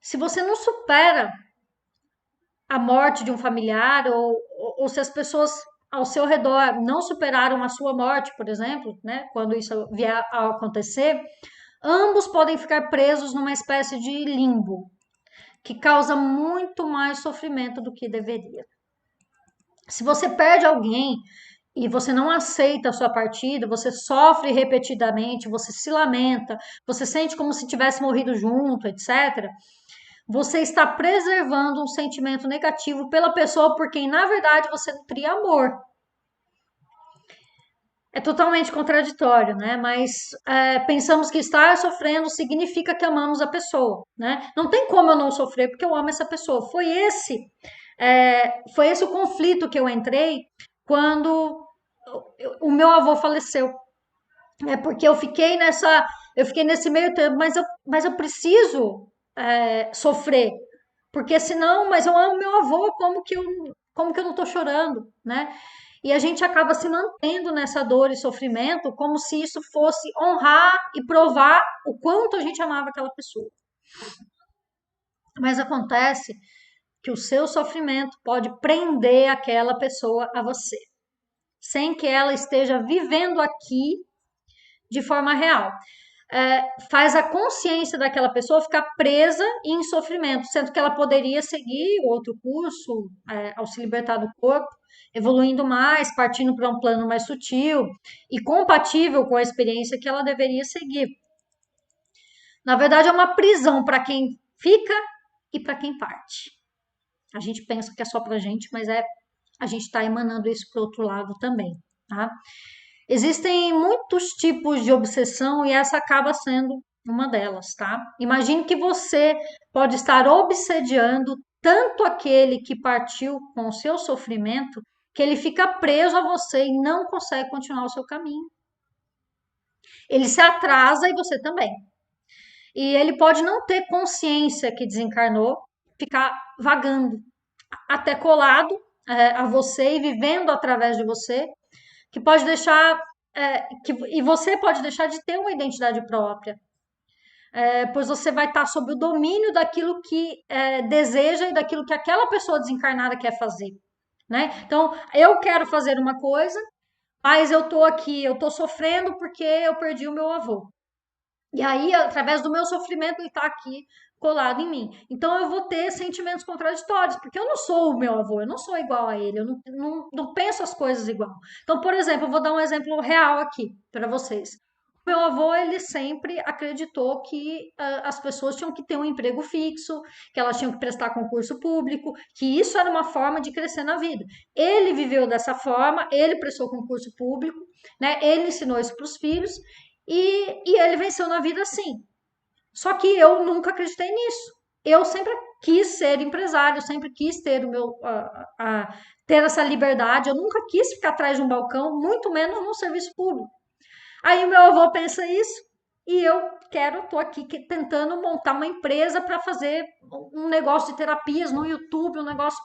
Speaker 1: Se você não supera a morte de um familiar, ou se as pessoas ao seu redor não superaram a sua morte, por exemplo, né, quando isso vier a acontecer, ambos podem ficar presos numa espécie de limbo, que causa muito mais sofrimento do que deveria. Se você perde alguém e você não aceita a sua partida, você sofre repetidamente, você se lamenta, você sente como se tivesse morrido junto, etc. Você está preservando um sentimento negativo pela pessoa por quem, na verdade, você nutria amor. É totalmente contraditório, né? Mas pensamos que estar sofrendo significa que amamos a pessoa, né? Não tem como eu não sofrer porque eu amo essa pessoa. Foi esse o conflito que eu entrei quando o meu avô faleceu. Porque eu fiquei Eu fiquei nesse meio tempo, mas eu preciso sofrer, porque senão, mas eu amo meu avô, como que eu não tô chorando, né? E a gente acaba se mantendo nessa dor e sofrimento como se isso fosse honrar e provar o quanto a gente amava aquela pessoa. Mas acontece que o seu sofrimento pode prender aquela pessoa a você, sem que ela esteja vivendo aqui de forma real. Faz a consciência daquela pessoa ficar presa e em sofrimento, sendo que ela poderia seguir outro curso, ao se libertar do corpo, evoluindo mais, partindo para um plano mais sutil e compatível com a experiência que ela deveria seguir. Na verdade, é uma prisão para quem fica e para quem parte. A gente pensa que é só para a gente, mas a gente está emanando isso para o outro lado também, tá? Existem muitos tipos de obsessão e essa acaba sendo uma delas, tá? Imagine que você pode estar obsediando tanto aquele que partiu com o seu sofrimento que ele fica preso a você e não consegue continuar o seu caminho. Ele se atrasa e você também. E ele pode não ter consciência que desencarnou, ficar vagando, até colado a você e vivendo através de você, que pode deixar e você pode deixar de ter uma identidade própria, pois você vai estar sob o domínio daquilo que deseja e daquilo que aquela pessoa desencarnada quer fazer, né? Então, eu quero fazer uma coisa, mas eu tô aqui, eu tô sofrendo porque eu perdi o meu avô. E aí, através do meu sofrimento, ele está aqui colado em mim. Então, eu vou ter sentimentos contraditórios, porque eu não sou o meu avô, eu não sou igual a ele, eu não penso as coisas igual. Então, por exemplo, eu vou dar um exemplo real aqui para vocês. O meu avô, ele sempre acreditou que as pessoas tinham que ter um emprego fixo, que elas tinham que prestar concurso público, que isso era uma forma de crescer na vida. Ele viveu dessa forma, ele prestou concurso público, né? Ele ensinou isso para os filhos e ele venceu na vida assim. Só que eu nunca acreditei nisso. Eu sempre quis ser empresário, eu sempre quis ter o meu ter essa liberdade. Eu nunca quis ficar atrás de um balcão, muito menos no serviço público. Aí o meu avô pensa isso e eu tô aqui tentando montar uma empresa para fazer um negócio de terapias no YouTube, um negócio.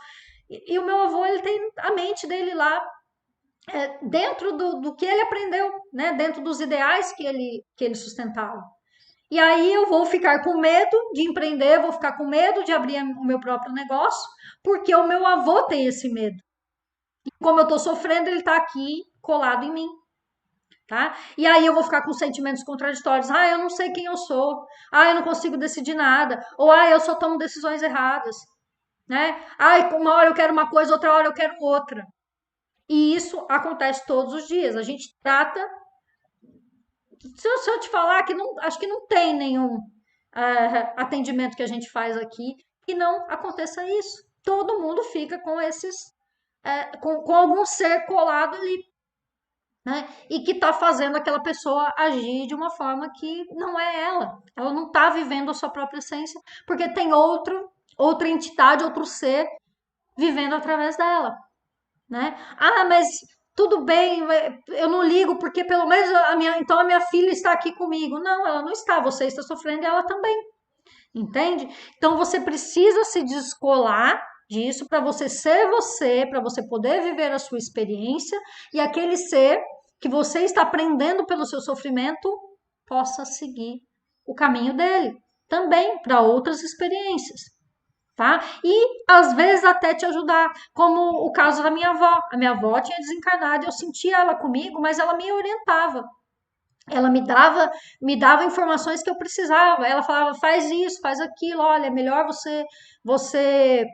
Speaker 1: E o meu avô ele tem a mente dele lá dentro do que ele aprendeu, né? Dentro dos ideais que ele sustentava. E aí eu vou ficar com medo de empreender, vou ficar com medo de abrir o meu próprio negócio, porque o meu avô tem esse medo. E como eu estou sofrendo, ele está aqui colado em mim, tá? E aí eu vou ficar com sentimentos contraditórios. Ah, eu não sei quem eu sou. Ah, eu não consigo decidir nada. Ou ah, eu só tomo decisões erradas, né? Ah, uma hora eu quero uma coisa, outra hora eu quero outra. E isso acontece todos os dias. A gente trata. Se eu te falar que não, acho que não tem nenhum atendimento que a gente faz aqui que não aconteça isso. Todo mundo fica com com algum ser colado ali, né? E que está fazendo aquela pessoa agir de uma forma que não é ela. Ela não está vivendo a sua própria essência, porque tem outra entidade, outro ser vivendo através dela, né? Ah, mas tudo bem, eu não ligo porque pelo menos então a minha filha está aqui comigo. Não, ela não está, você está sofrendo e ela também, entende? Então você precisa se descolar disso para você poder viver a sua experiência e aquele ser que você está aprendendo pelo seu sofrimento possa seguir o caminho dele também para outras experiências, tá? E às vezes até te ajudar, como o caso da minha avó. A minha avó tinha desencarnado, eu sentia ela comigo, mas ela me orientava. Ela me dava informações que eu precisava. Ela falava, faz isso, faz aquilo, olha, é melhor você, você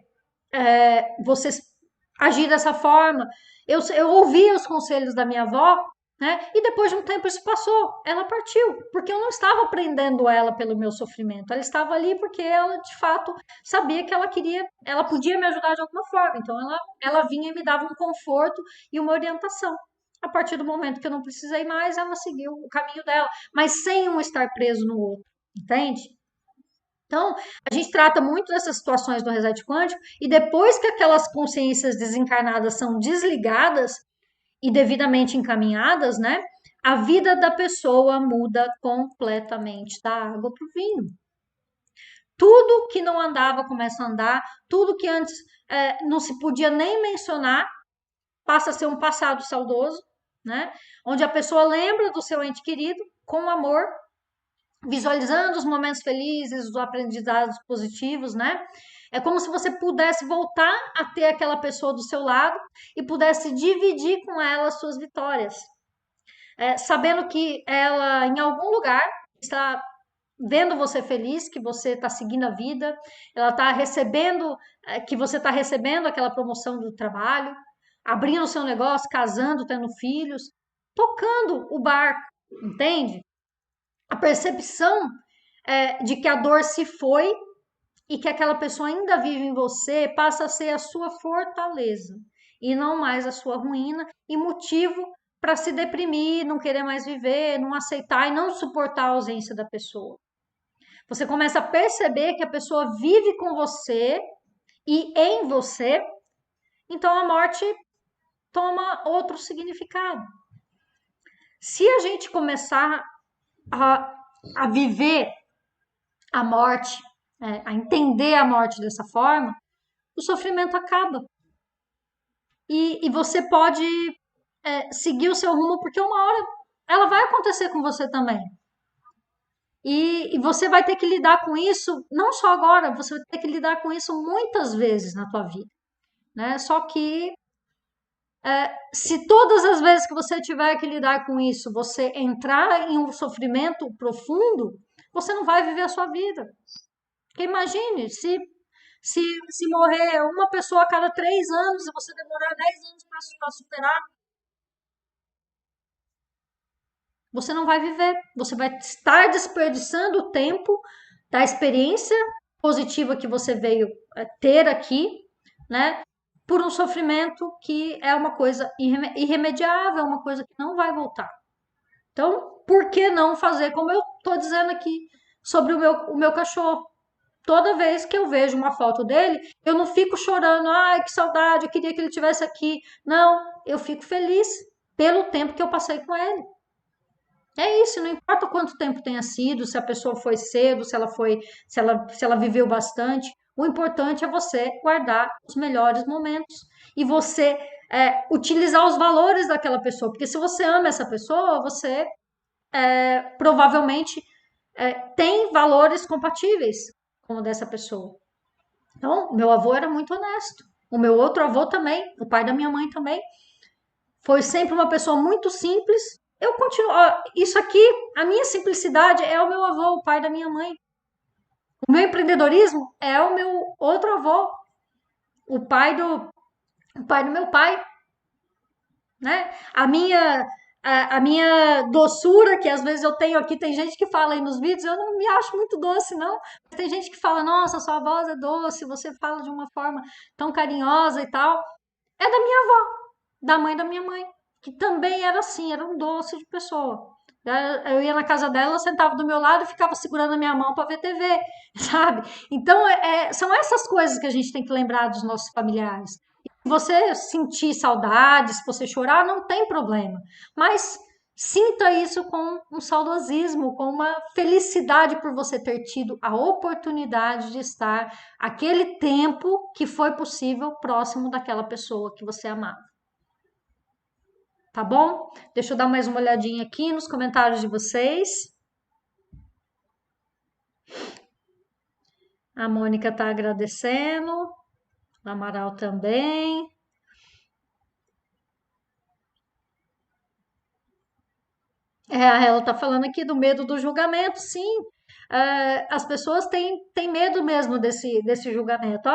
Speaker 1: agir dessa forma. Eu ouvia os conselhos da minha avó, né? E depois de um tempo isso passou. Ela partiu, porque eu não estava aprendendo ela pelo meu sofrimento. Ela estava ali porque ela, de fato, sabia que ela podia me ajudar de alguma forma. Então ela vinha e me dava um conforto e uma orientação. A partir do momento que eu não precisei mais, ela seguiu o caminho dela, mas sem um estar preso no outro, entende? Então, a gente trata muito dessas situações do reset quântico e depois que aquelas consciências desencarnadas são desligadas e devidamente encaminhadas, né? a vida da pessoa muda completamente da água para o vinho. Tudo que não andava começa a andar, tudo que antes não se podia nem mencionar passa a ser um passado saudoso, né? Onde a pessoa lembra do seu ente querido com amor, visualizando os momentos felizes, os aprendizados positivos, né? É como se você pudesse voltar a ter aquela pessoa do seu lado e pudesse dividir com ela as suas vitórias, sabendo que ela, em algum lugar, está vendo você feliz, que você está seguindo a vida, ela está recebendo, que você está recebendo aquela promoção do trabalho, abrindo o seu negócio, casando, tendo filhos, tocando o barco, entende? A percepção de que a dor se foi e que aquela pessoa ainda vive em você passa a ser a sua fortaleza e não mais a sua ruína e motivo para se deprimir, não querer mais viver, não aceitar e não suportar a ausência da pessoa. Você começa a perceber que a pessoa vive com você e em você, então a morte toma outro significado. Se a gente começar a viver a morte, a entender a morte dessa forma, o sofrimento acaba. E você pode seguir o seu rumo, porque uma hora ela vai acontecer com você também. E você vai ter que lidar com isso, não só agora, você vai ter que lidar com isso muitas vezes na tua vida, né? Só que se todas as vezes que você tiver que lidar com isso, você entrar em um sofrimento profundo, você não vai viver a sua vida. Porque imagine, se morrer uma pessoa a cada 3 anos e você demorar 10 anos para superar, você não vai viver. Você vai estar desperdiçando o tempo da experiência positiva que você veio ter aqui, né? Por um sofrimento que é uma coisa irremediável, uma coisa que não vai voltar. Então, por que não fazer como eu estou dizendo aqui sobre o meu cachorro? Toda vez que eu vejo uma foto dele, eu não fico chorando, ai, que saudade, eu queria que ele tivesse aqui. Não, eu fico feliz pelo tempo que eu passei com ele. É isso, não importa quanto tempo tenha sido, se a pessoa foi cedo, se ela viveu bastante. O importante é você guardar os melhores momentos e você utilizar os valores daquela pessoa, porque se você ama essa pessoa, você provavelmente tem valores compatíveis com o dessa pessoa. Então, meu avô era muito honesto. O meu outro avô também, o pai da minha mãe também, foi sempre uma pessoa muito simples. Eu continuo. Isso aqui, a minha simplicidade é o meu avô, o pai da minha mãe. O meu empreendedorismo é o meu outro avô, o pai do meu pai, né? A minha doçura, que às vezes eu tenho aqui, tem gente que fala aí nos vídeos, eu não me acho muito doce, não. Mas tem gente que fala, nossa, sua voz é doce, você fala de uma forma tão carinhosa e tal. É da minha avó, da mãe da minha mãe, que também era assim, era um doce de pessoa. Eu ia na casa dela, sentava do meu lado e ficava segurando a minha mão para ver TV, sabe? Então, são essas coisas que a gente tem que lembrar dos nossos familiares. Se você sentir saudade, se você chorar, não tem problema. Mas sinta isso com um saudosismo, com uma felicidade por você ter tido a oportunidade de estar aquele tempo que foi possível próximo daquela pessoa que você amava. Tá bom? Deixa eu dar mais uma olhadinha aqui nos comentários de vocês. A Mônica tá agradecendo. O Amaral também. Ela tá falando aqui do medo do julgamento, sim. As pessoas têm medo mesmo desse julgamento.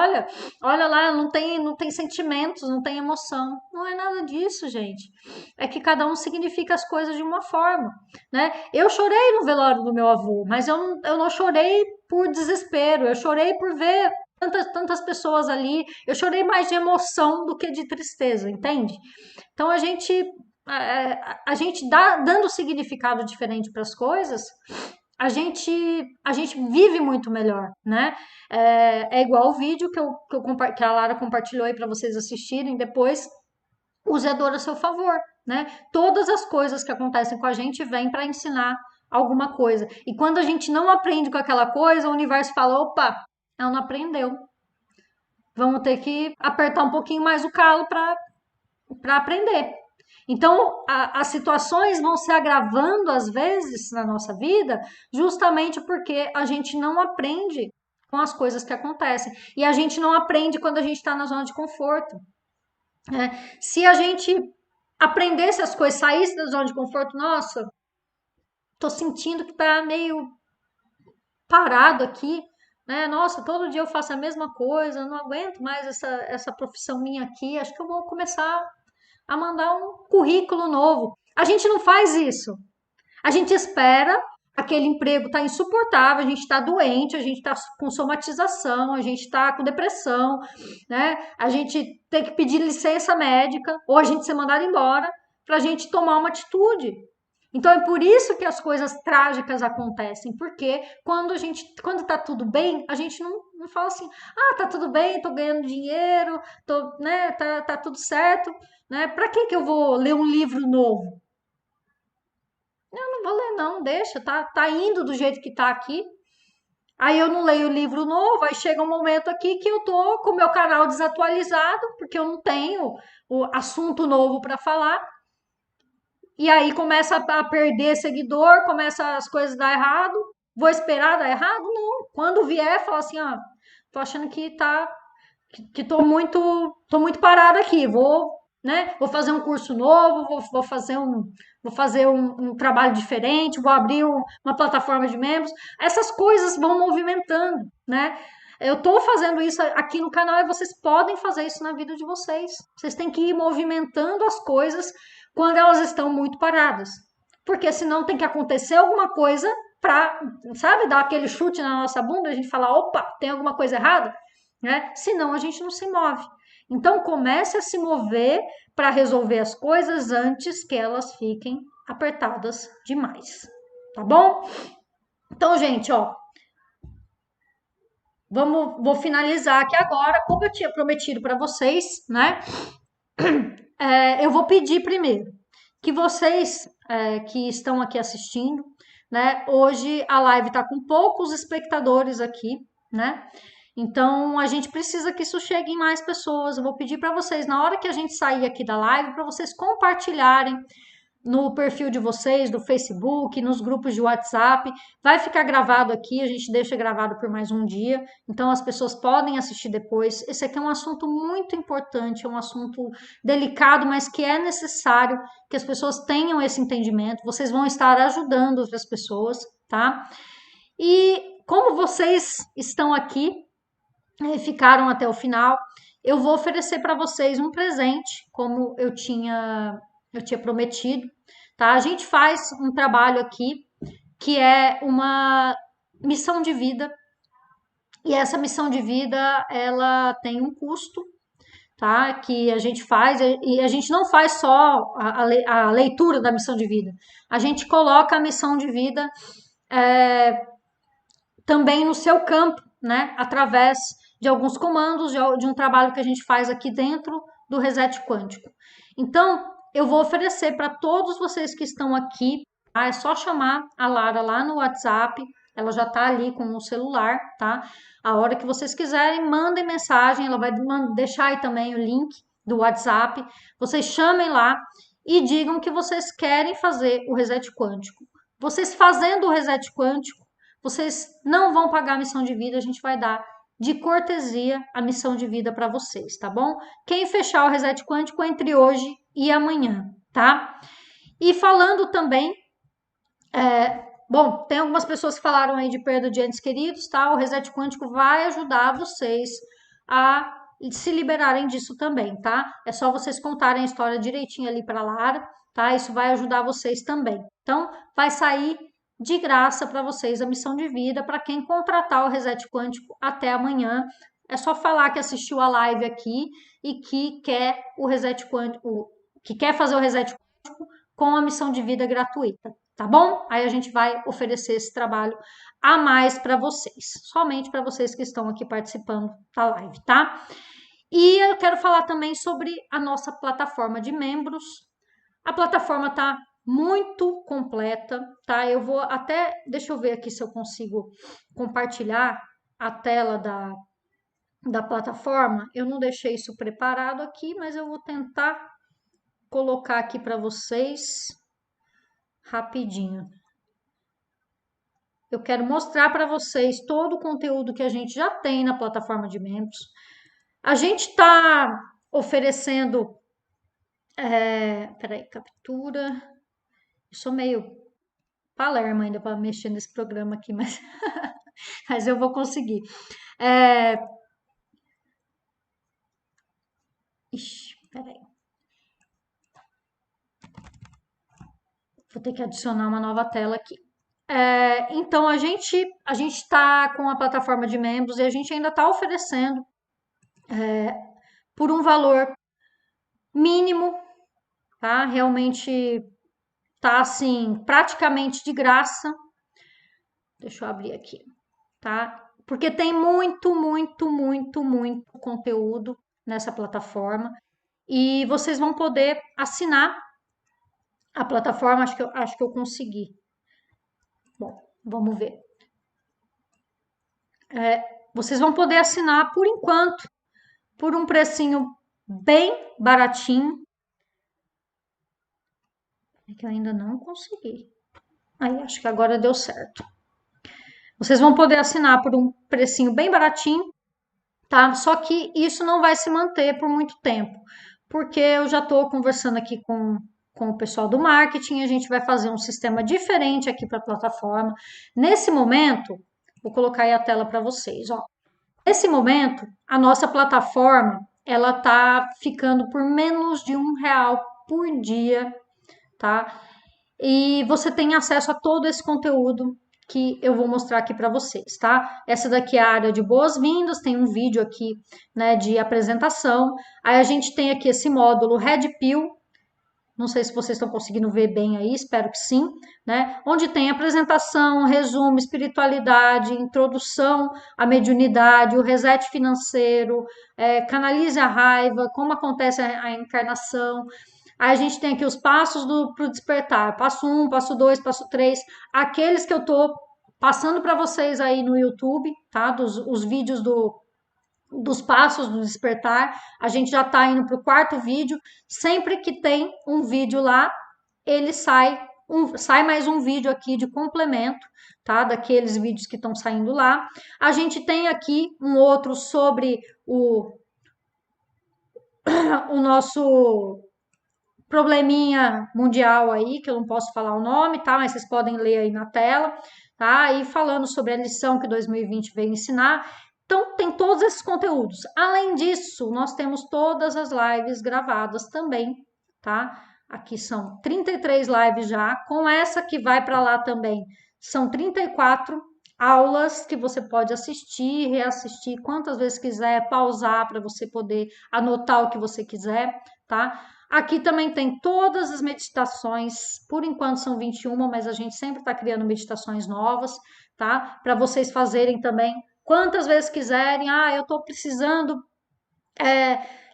Speaker 1: Olha lá, não tem sentimentos, não tem emoção. Não é nada disso, gente. É que cada um significa as coisas de uma forma, né? Eu chorei no velório do meu avô, mas eu não chorei por desespero, eu chorei por ver tantas pessoas ali. Eu chorei mais de emoção do que de tristeza, entende? Então a gente dando significado diferente para as coisas, a gente vive muito melhor, né? É igual o vídeo que a Lara compartilhou aí para vocês assistirem depois. Use a dor a seu favor. né? Todas as coisas que acontecem com a gente vêm para ensinar alguma coisa. E quando a gente não aprende com aquela coisa, o universo fala: opa, ela não aprendeu. Vamos ter que apertar um pouquinho mais o calo para aprender. Então, as situações vão se agravando às vezes na nossa vida, justamente porque a gente não aprende com as coisas que acontecem. E a gente não aprende quando a gente está na zona de conforto. Né? Se a gente aprendesse as coisas, saísse da zona de conforto, nossa, tô sentindo que tá meio parado aqui, né? Nossa, todo dia eu faço a mesma coisa, não aguento mais essa profissão minha aqui, acho que eu vou começar a mandar um currículo novo. A gente não faz isso. A gente espera, aquele emprego está insuportável, a gente está doente, a gente está com somatização, a gente está com depressão, né? A gente tem que pedir licença médica ou a gente ser mandado embora para a gente tomar uma atitude. Então é por isso que as coisas trágicas acontecem, porque quando tá tudo bem, a gente não fala assim, ah, tá tudo bem, tô ganhando dinheiro, tô, né, tá tudo certo, né? Para que eu vou ler um livro novo? Eu não vou ler não, deixa, tá indo do jeito que tá aqui. Aí eu não leio o livro novo, aí chega um momento aqui que eu tô com o meu canal desatualizado, porque eu não tenho o assunto novo para falar. E aí começa a perder seguidor, começa as coisas dar errado. Vou esperar dar errado? Não. Quando vier, fala assim, ó, tô achando que tô muito parado aqui. Vou fazer um curso novo, vou fazer um trabalho diferente, vou abrir uma plataforma de membros. Essas coisas vão movimentando, né? Eu tô fazendo isso aqui no canal e vocês podem fazer isso na vida de vocês. Vocês têm que ir movimentando as coisas quando elas estão muito paradas. Porque senão tem que acontecer alguma coisa para, sabe, dar aquele chute na nossa bunda, a gente falar, opa, tem alguma coisa errada, né? Senão a gente não se move. Então comece a se mover para resolver as coisas antes que elas fiquem apertadas demais, tá bom? Então, gente, ó, vou finalizar aqui agora, como eu tinha prometido para vocês, né? Eu vou pedir primeiro que vocês que estão aqui assistindo, né? Hoje a live está com poucos espectadores aqui, né? Então a gente precisa que isso chegue em mais pessoas. Eu vou pedir para vocês, na hora que a gente sair aqui da live, para vocês compartilharem no perfil de vocês, do Facebook, nos grupos de WhatsApp. Vai ficar gravado aqui, a gente deixa gravado por mais um dia, então as pessoas podem assistir depois. Esse aqui é um assunto muito importante, é um assunto delicado, mas que é necessário que as pessoas tenham esse entendimento. Vocês vão estar ajudando outras pessoas, tá? E como vocês estão aqui, ficaram até o final, eu vou oferecer para vocês um presente, como eu tinha prometido, tá? A gente faz um trabalho aqui que é uma missão de vida, e essa missão de vida ela tem um custo, tá? Que a gente faz, e a gente não faz só a leitura da missão de vida, a gente coloca a missão de vida também no seu campo, né? Através de alguns comandos, de um trabalho que a gente faz aqui dentro do Reset Quântico. Então, eu vou oferecer para todos vocês que estão aqui, tá? É só chamar a Lara lá no WhatsApp, ela já está ali com o celular, tá? A hora que vocês quiserem, mandem mensagem, ela vai deixar aí também o link do WhatsApp. Vocês chamem lá e digam que vocês querem fazer o Reset Quântico. Vocês fazendo o Reset Quântico, vocês não vão pagar a missão de vida, a gente vai dar de cortesia a missão de vida para vocês, tá bom? Quem fechar o Reset Quântico entre hoje e amanhã, tá? E falando também, bom, tem algumas pessoas que falaram aí de perda de entes queridos, tá? O Reset Quântico vai ajudar vocês a se liberarem disso também, tá? É só vocês contarem a história direitinho ali para Lara, tá? Isso vai ajudar vocês também. Então, vai sair de graça para vocês a missão de vida para quem contratar o Reset Quântico até amanhã. É só falar que assistiu a live aqui e que quer o Reset Quântico, que quer fazer o Reset Quântico com a missão de vida gratuita, tá bom? Aí a gente vai oferecer esse trabalho a mais para vocês, somente para vocês que estão aqui participando da live, tá? E eu quero falar também sobre a nossa plataforma de membros. A plataforma tá muito completa, tá? Eu vou até, deixa eu ver aqui se eu consigo compartilhar a tela da plataforma. Eu não deixei isso preparado aqui, mas eu vou tentar colocar aqui para vocês rapidinho. Eu quero mostrar para vocês todo o conteúdo que a gente já tem na plataforma de membros. A gente está oferecendo. Peraí, captura. Eu sou meio palerma ainda para mexer nesse programa aqui, mas, mas eu vou conseguir. É... Ixi, peraí. Vou ter que adicionar uma nova tela aqui. Então a gente está com a plataforma de membros e a gente ainda está oferecendo por um valor mínimo, tá? Realmente tá assim praticamente de graça. Deixa eu abrir aqui, tá? Porque tem muito, muito, muito, muito conteúdo nessa plataforma e vocês vão poder assinar a plataforma. Acho que eu consegui. Bom, vamos ver. Vocês vão poder assinar por enquanto por um precinho bem baratinho. É que eu ainda não consegui. Aí, acho que agora deu certo. Vocês vão poder assinar por um precinho bem baratinho, tá? Só que isso não vai se manter por muito tempo, porque eu já estou conversando aqui com o pessoal do marketing, a gente vai fazer um sistema diferente aqui para a plataforma. Nesse momento, vou colocar aí a tela para vocês, ó. Nesse momento, a nossa plataforma, ela tá ficando por menos de R$ 1 por dia, tá? E você tem acesso a todo esse conteúdo que eu vou mostrar aqui para vocês, tá? Essa daqui é a área de boas-vindas, tem um vídeo aqui, né, de apresentação. Aí a gente tem aqui esse módulo Red Pill, não sei se vocês estão conseguindo ver bem aí, espero que sim, né? Onde tem apresentação, resumo, espiritualidade, introdução à mediunidade, o reset financeiro, canalize a raiva, como acontece a encarnação. Aí a gente tem aqui os passos para o despertar, passo 1, passo 2, passo 3, aqueles que eu tô passando para vocês aí no YouTube, tá? Os vídeos dos passos do despertar. A gente já está indo para o quarto vídeo. Sempre que tem um vídeo lá, ele sai mais um vídeo aqui de complemento, tá? Daqueles vídeos que estão saindo lá. A gente tem aqui um outro sobre o nosso probleminha mundial aí, que eu não posso falar o nome, tá? Mas vocês podem ler aí na tela, tá? E falando sobre a lição que 2020 veio ensinar. Então, tem todos esses conteúdos. Além disso, nós temos todas as lives gravadas também, tá? Aqui são 33 lives já, com essa que vai para lá também. São 34 aulas que você pode assistir, reassistir quantas vezes quiser, pausar para você poder anotar o que você quiser, tá? Aqui também tem todas as meditações, por enquanto são 21, mas a gente sempre está criando meditações novas, tá? Para vocês fazerem também quantas vezes quiserem. Ah, eu estou precisando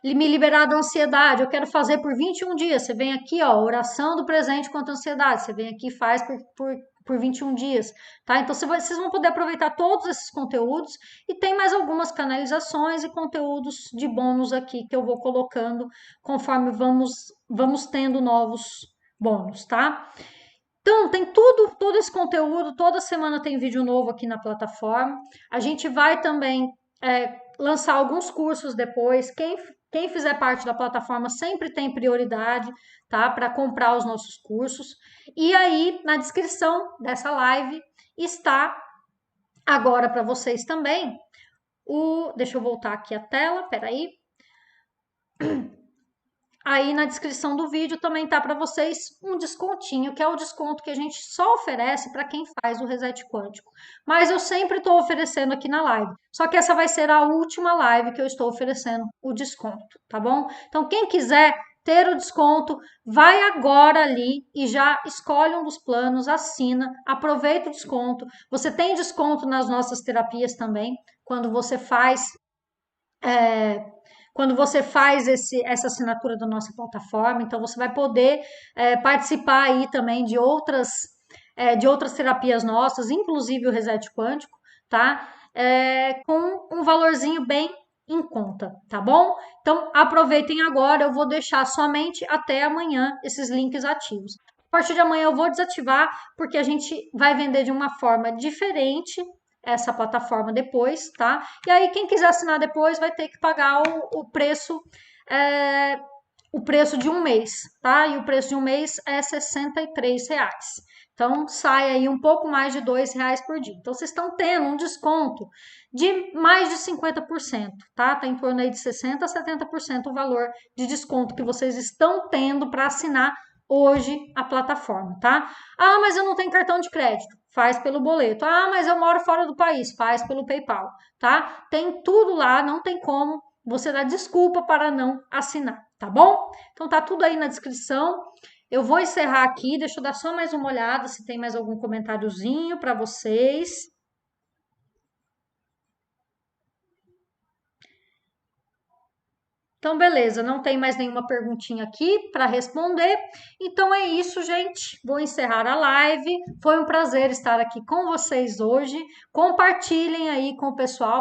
Speaker 1: me liberar da ansiedade, eu quero fazer por 21 dias. Você vem aqui, ó, oração do presente contra a ansiedade. Você vem aqui e faz por 21 dias, tá? Então vocês vão poder aproveitar todos esses conteúdos e tem mais algumas canalizações e conteúdos de bônus aqui que eu vou colocando conforme vamos tendo novos bônus, tá? Então, tem tudo, todo esse conteúdo, toda semana tem vídeo novo aqui na plataforma. A gente vai também lançar alguns cursos depois. Quem fizer parte da plataforma sempre tem prioridade, tá? Para comprar os nossos cursos. E aí, na descrição dessa live, está agora para vocês também Deixa eu voltar aqui a tela, peraí. Aí na descrição do vídeo também tá para vocês um descontinho, que é o desconto que a gente só oferece para quem faz o reset quântico. Mas eu sempre estou oferecendo aqui na live. Só que essa vai ser a última live que eu estou oferecendo o desconto, tá bom? Então quem quiser ter o desconto, vai agora ali e já escolhe um dos planos, assina, aproveita o desconto. Você tem desconto nas nossas terapias também, quando você faz quando você faz essa assinatura da nossa plataforma. Então, você vai poder participar aí também de outras terapias nossas, inclusive o Reset Quântico, tá? Com um valorzinho bem em conta, tá bom? Então, aproveitem agora, eu vou deixar somente até amanhã esses links ativos. A partir de amanhã eu vou desativar, porque a gente vai vender de uma forma diferente essa plataforma depois, tá? E aí, quem quiser assinar depois vai ter que pagar é, o preço de um mês, tá? E o preço de um mês é R$ 63. Então, sai aí um pouco mais de R$ 2 por dia. Então, vocês estão tendo um desconto de mais de 50%, tá? Tá em torno aí de 60% a 70% o valor de desconto que vocês estão tendo para assinar hoje a plataforma, tá? Ah, mas eu não tenho cartão de crédito. Faz pelo boleto. Ah, mas eu moro fora do país. Faz pelo PayPal, tá? Tem tudo lá, não tem como você dar desculpa para não assinar, tá bom? Então tá tudo aí na descrição. Eu vou encerrar aqui, deixa eu dar só mais uma olhada se tem mais algum comentáriozinho para vocês. Então, beleza, não tem mais nenhuma perguntinha aqui para responder. Então é isso, gente. Vou encerrar a live. Foi um prazer estar aqui com vocês hoje. Compartilhem aí com o pessoal